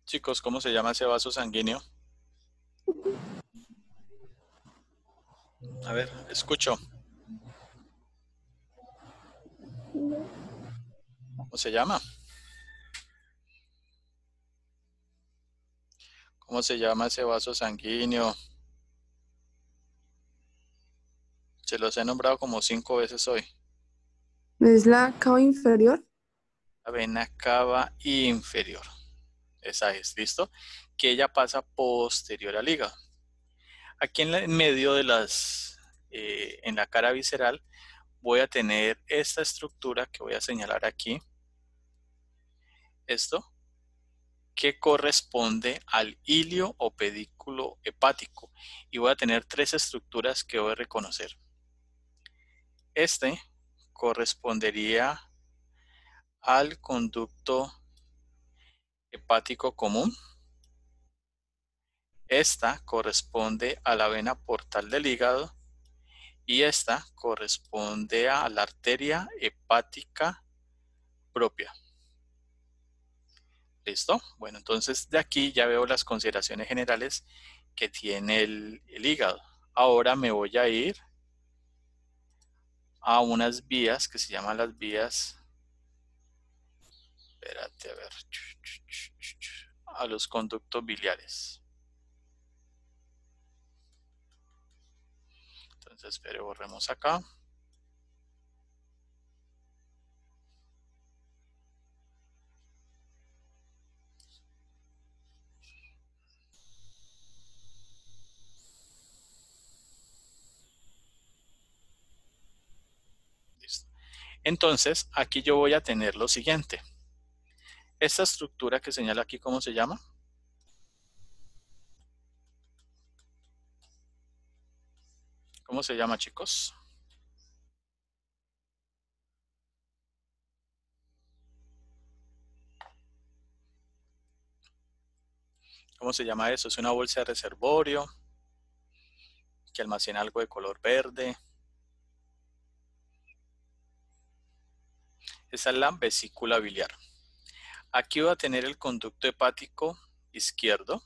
Chicos, ¿cómo se llama ese vaso sanguíneo? A ver, escucho. ¿Cómo se llama? ¿Cómo se llama ese vaso sanguíneo? Se los he nombrado como 5 veces hoy. ¿Es la cava inferior? La vena cava inferior. Esa es, ¿listo? Que ella pasa posterior al hígado. Aquí en medio de en la cara visceral, voy a tener esta estructura que voy a señalar aquí. Esto, que corresponde al hilio o pedículo hepático. Y voy a tener 3 estructuras que voy a reconocer. Este correspondería al conducto hepático común. Esta corresponde a la vena portal del hígado y esta corresponde a la arteria hepática propia. ¿Listo? Bueno, entonces de aquí ya veo las consideraciones generales que tiene el hígado. Ahora me voy a ir a unas vías que se llaman las vías, espérate, a ver, a los conductos biliares. Entonces, espere, borremos acá. Listo. Entonces, aquí yo voy a tener lo siguiente. Esta estructura que señala aquí, ¿cómo se llama? ¿Cómo se llama, chicos? ¿Cómo se llama eso? Es una bolsa de reservorio que almacena algo de color verde. Esa es la vesícula biliar. Aquí voy a tener el conducto hepático izquierdo.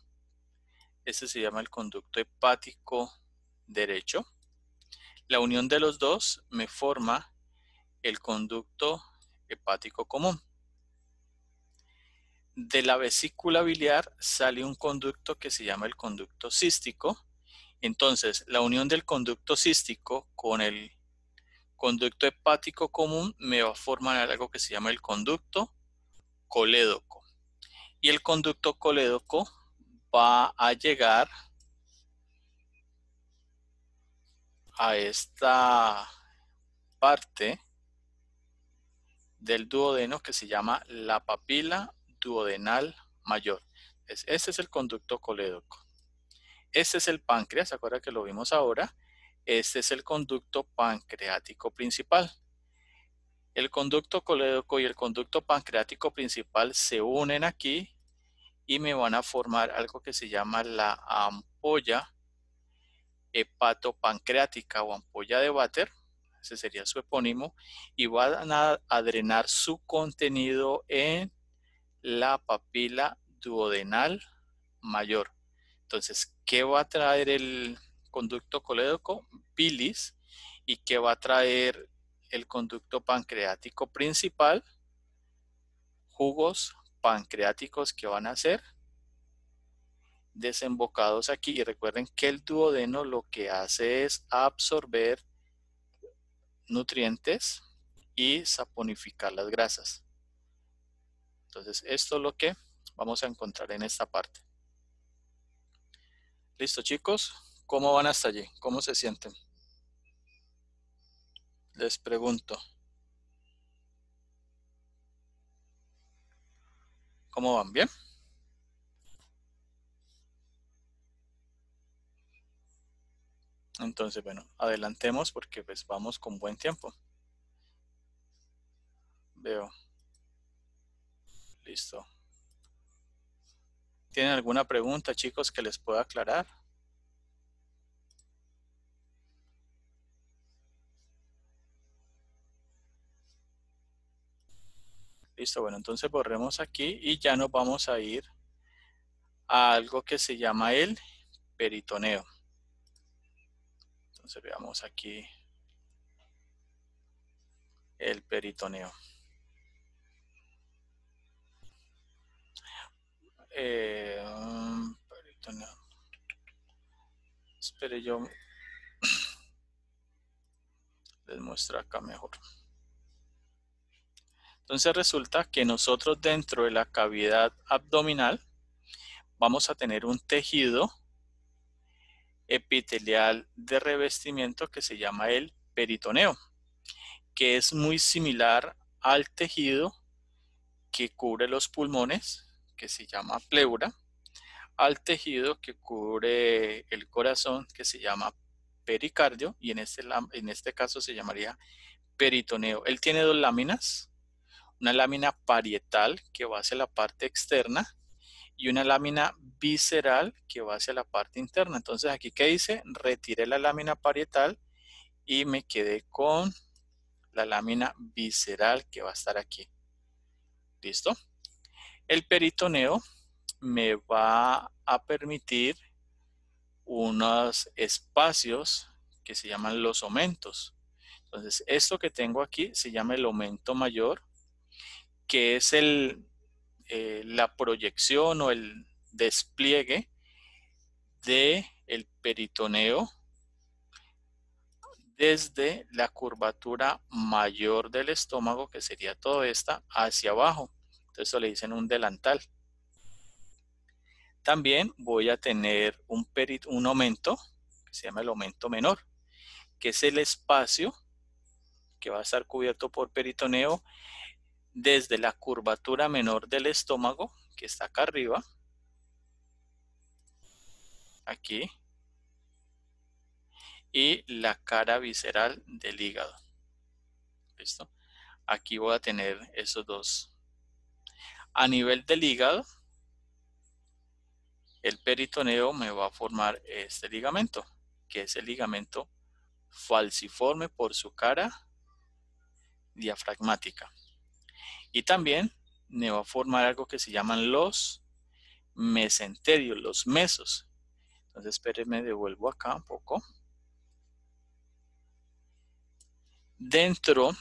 Este se llama el conducto hepático derecho. La unión de los dos me forma el conducto hepático común. De la vesícula biliar sale un conducto que se llama el conducto cístico. Entonces, la unión del conducto cístico con el conducto hepático común me va a formar algo que se llama el conducto colédoco. Y el conducto colédoco va a llegar a esta parte del duodeno que se llama la papila duodenal mayor. Este es el conducto colédoco. Este es el páncreas, ¿se acuerdan que lo vimos ahora? Este es el conducto pancreático principal. El conducto colédoco y el conducto pancreático principal se unen aquí y me van a formar algo que se llama la ampolla hepatopancreática o ampolla de Vater. Ese sería su epónimo, y van a drenar su contenido en la papila duodenal mayor. Entonces, ¿qué va a traer el conducto colédoco? Bilis. ¿Y qué va a traer el conducto pancreático principal? Jugos pancreáticos que van a ser desembocados aquí. Y recuerden que el duodeno lo que hace es absorber nutrientes y saponificar las grasas. Entonces, esto es lo que vamos a encontrar en esta parte. ¿Listo, chicos? ¿Cómo van hasta allí? ¿Cómo se sienten? Les pregunto. ¿Cómo van? ¿Bien? Entonces, bueno, adelantemos porque pues vamos con buen tiempo. Veo. Listo. ¿Tienen alguna pregunta, chicos, que les pueda aclarar? Listo, bueno, entonces borremos aquí y ya nos vamos a ir a algo que se llama el peritoneo. Entonces veamos aquí el peritoneo. Peritoneo. Espere, yo les muestro acá mejor. Entonces resulta que nosotros dentro de la cavidad abdominal vamos a tener un tejido epitelial de revestimiento que se llama el peritoneo, que es muy similar al tejido que cubre los pulmones, que se llama pleura, al tejido que cubre el corazón, que se llama pericardio, y en este caso se llamaría peritoneo. Él tiene dos láminas, una lámina parietal que va hacia la parte externa y una lámina visceral que va hacia la parte interna. Entonces aquí, ¿qué dice? Retiré la lámina parietal y me quedé con la lámina visceral que va a estar aquí. ¿Listo? El peritoneo me va a permitir unos espacios que se llaman los omentos. Entonces, esto que tengo aquí se llama el omento mayor, que es la proyección o el despliegue del peritoneo desde la curvatura mayor del estómago, que sería toda esta, hacia abajo. Entonces, eso le dicen un delantal. También voy a tener un omento, que se llama el omento menor, que es el espacio que va a estar cubierto por peritoneo desde la curvatura menor del estómago, que está acá arriba, aquí, y la cara visceral del hígado. ¿Listo? Aquí voy a tener esos dos. A nivel del hígado, el peritoneo me va a formar este ligamento, que es el ligamento falciforme por su cara diafragmática. Y también me va a formar algo que se llaman los mesenterios, los mesos. Entonces, espérenme, devuelvo acá un poco. Dentro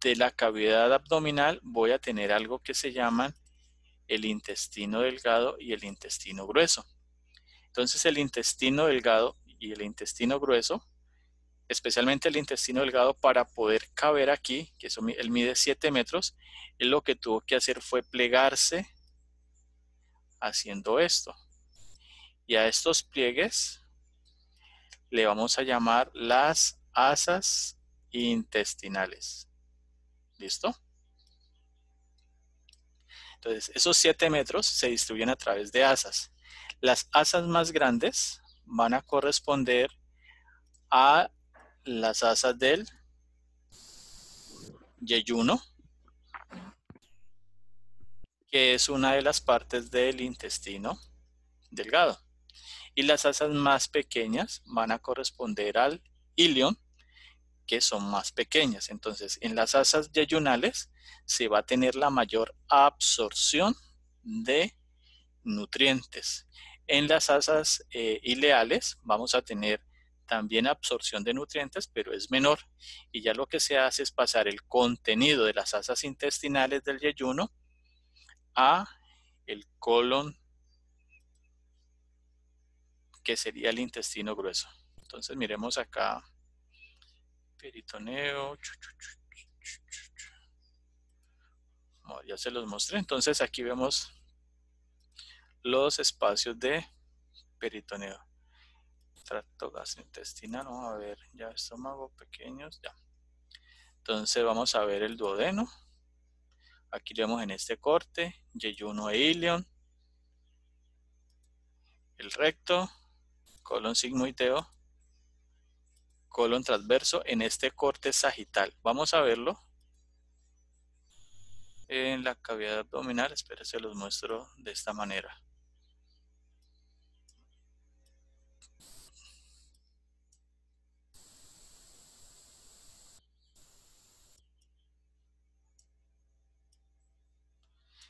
de la cavidad abdominal voy a tener algo que se llaman el intestino delgado y el intestino grueso. Entonces el intestino delgado y el intestino grueso, especialmente el intestino delgado, para poder caber aquí, que eso él mide 7 metros, él lo que tuvo que hacer fue plegarse haciendo esto. Y a estos pliegues le vamos a llamar las asas intestinales. ¿Listo? Entonces, esos 7 metros se distribuyen a través de asas. Las asas más grandes van a corresponder a las asas del yeyuno, que es una de las partes del intestino delgado. Y las asas más pequeñas van a corresponder al ilion, que son más pequeñas. Entonces, en las asas yeyunales se va a tener la mayor absorción de nutrientes. En las asas ileales vamos a tener también absorción de nutrientes, pero es menor. Y ya lo que se hace es pasar el contenido de las asas intestinales del yeyuno a el colon, que sería el intestino grueso. Entonces miremos acá, peritoneo, oh, ya se los mostré. Entonces aquí vemos los espacios de peritoneo. Tracto gastrointestinal, vamos a ver, ya estómago, pequeños, ya. Entonces vamos a ver el duodeno. Aquí vemos en este corte, yeyuno e ilion, el recto, colon sigmoideo, colon transverso en este corte sagital. Vamos a verlo en la cavidad abdominal. Espero se los muestro de esta manera.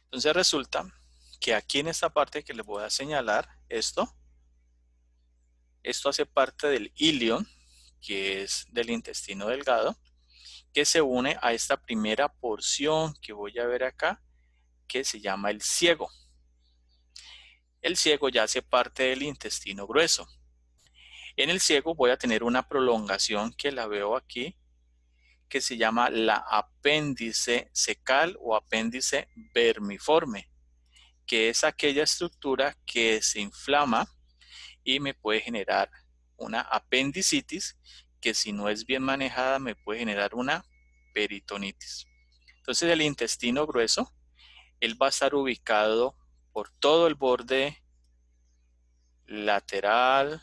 Entonces resulta que aquí en esta parte que les voy a señalar, esto hace parte del ilion, que es del intestino delgado, que se une a esta primera porción que voy a ver acá, que se llama el ciego. El ciego ya hace parte del intestino grueso. En el ciego voy a tener una prolongación que la veo aquí, que se llama la apéndice cecal o apéndice vermiforme, que es aquella estructura que se inflama y me puede generar una apendicitis, que si no es bien manejada me puede generar una peritonitis. Entonces el intestino grueso, él va a estar ubicado por todo el borde lateral,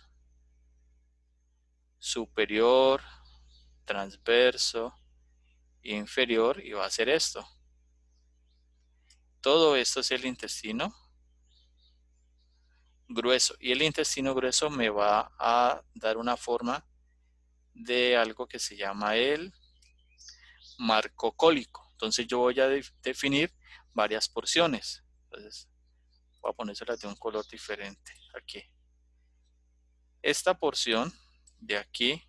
superior, transverso, inferior, y va a ser esto. Todo esto es el intestino grueso, y el intestino grueso me va a dar una forma de algo que se llama el marco cólico. Entonces yo voy a definir varias porciones. Entonces voy a ponérselas de un color diferente aquí. Esta porción de aquí,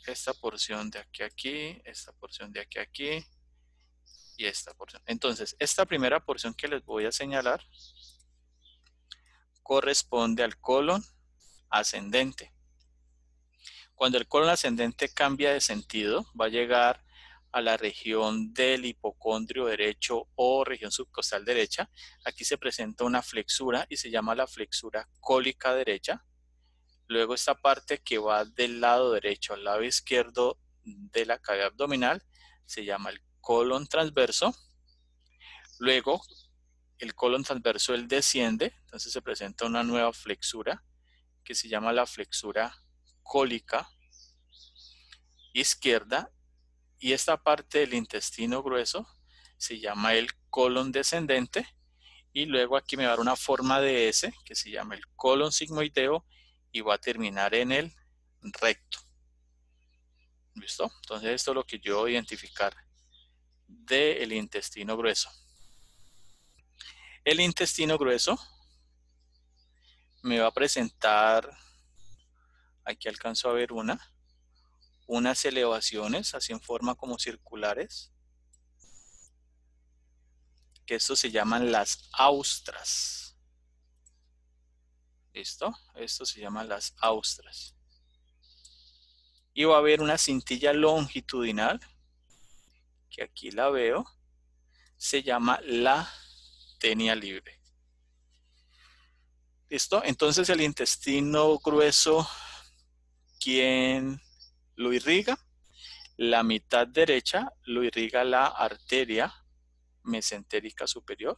esta porción de aquí a aquí, esta porción de aquí a aquí y esta porción. Entonces esta primera porción que les voy a señalar corresponde al colon ascendente. Cuando el colon ascendente cambia de sentido, va a llegar a la región del hipocondrio derecho o región subcostal derecha. Aquí se presenta una flexura y se llama la flexura cólica derecha. Luego esta parte que va del lado derecho al lado izquierdo de la cavidad abdominal se llama el colon transverso. Luego el colon transverso él desciende, entonces se presenta una nueva flexura que se llama la flexura cólica izquierda, y esta parte del intestino grueso se llama el colon descendente, y luego aquí me va a dar una forma de S que se llama el colon sigmoideo y va a terminar en el recto. ¿Listo? Entonces esto es lo que yo voy a identificar del intestino grueso. El intestino grueso me va a presentar Aquí alcanzo a ver unas elevaciones así en forma como circulares, que estos se llaman las austras. ¿Listo? Esto se llaman las austras. Y va a haber una cintilla longitudinal, que aquí la veo, se llama la tenia libre. ¿Listo? Entonces el intestino grueso, ¿quién lo irriga? La mitad derecha lo irriga la arteria mesentérica superior,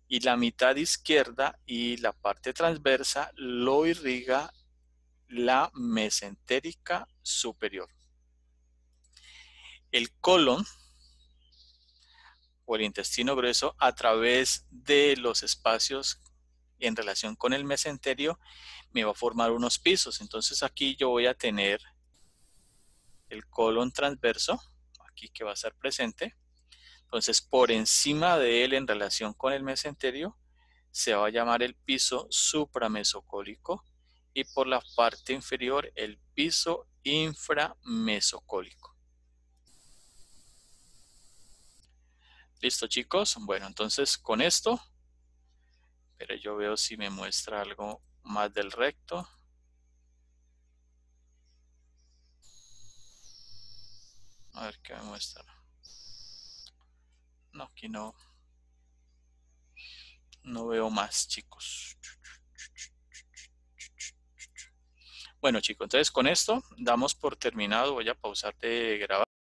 y la mitad izquierda y la parte transversa lo irriga la mesentérica superior. El colon o el intestino grueso, a través de los espacios en relación con el mesenterio, me va a formar unos pisos. Entonces aquí yo voy a tener el colon transverso, aquí que va a estar presente. Entonces, por encima de él, en relación con el mesenterio, se va a llamar el piso supramesocólico, y por la parte inferior, el piso inframesocólico. ¿Listo, chicos? Bueno, entonces con esto, pero yo veo si me muestra algo más del recto. A ver qué me muestra. No, aquí no veo más, chicos. Bueno, chicos, entonces con esto damos por terminado. Voy a pausar de grabar.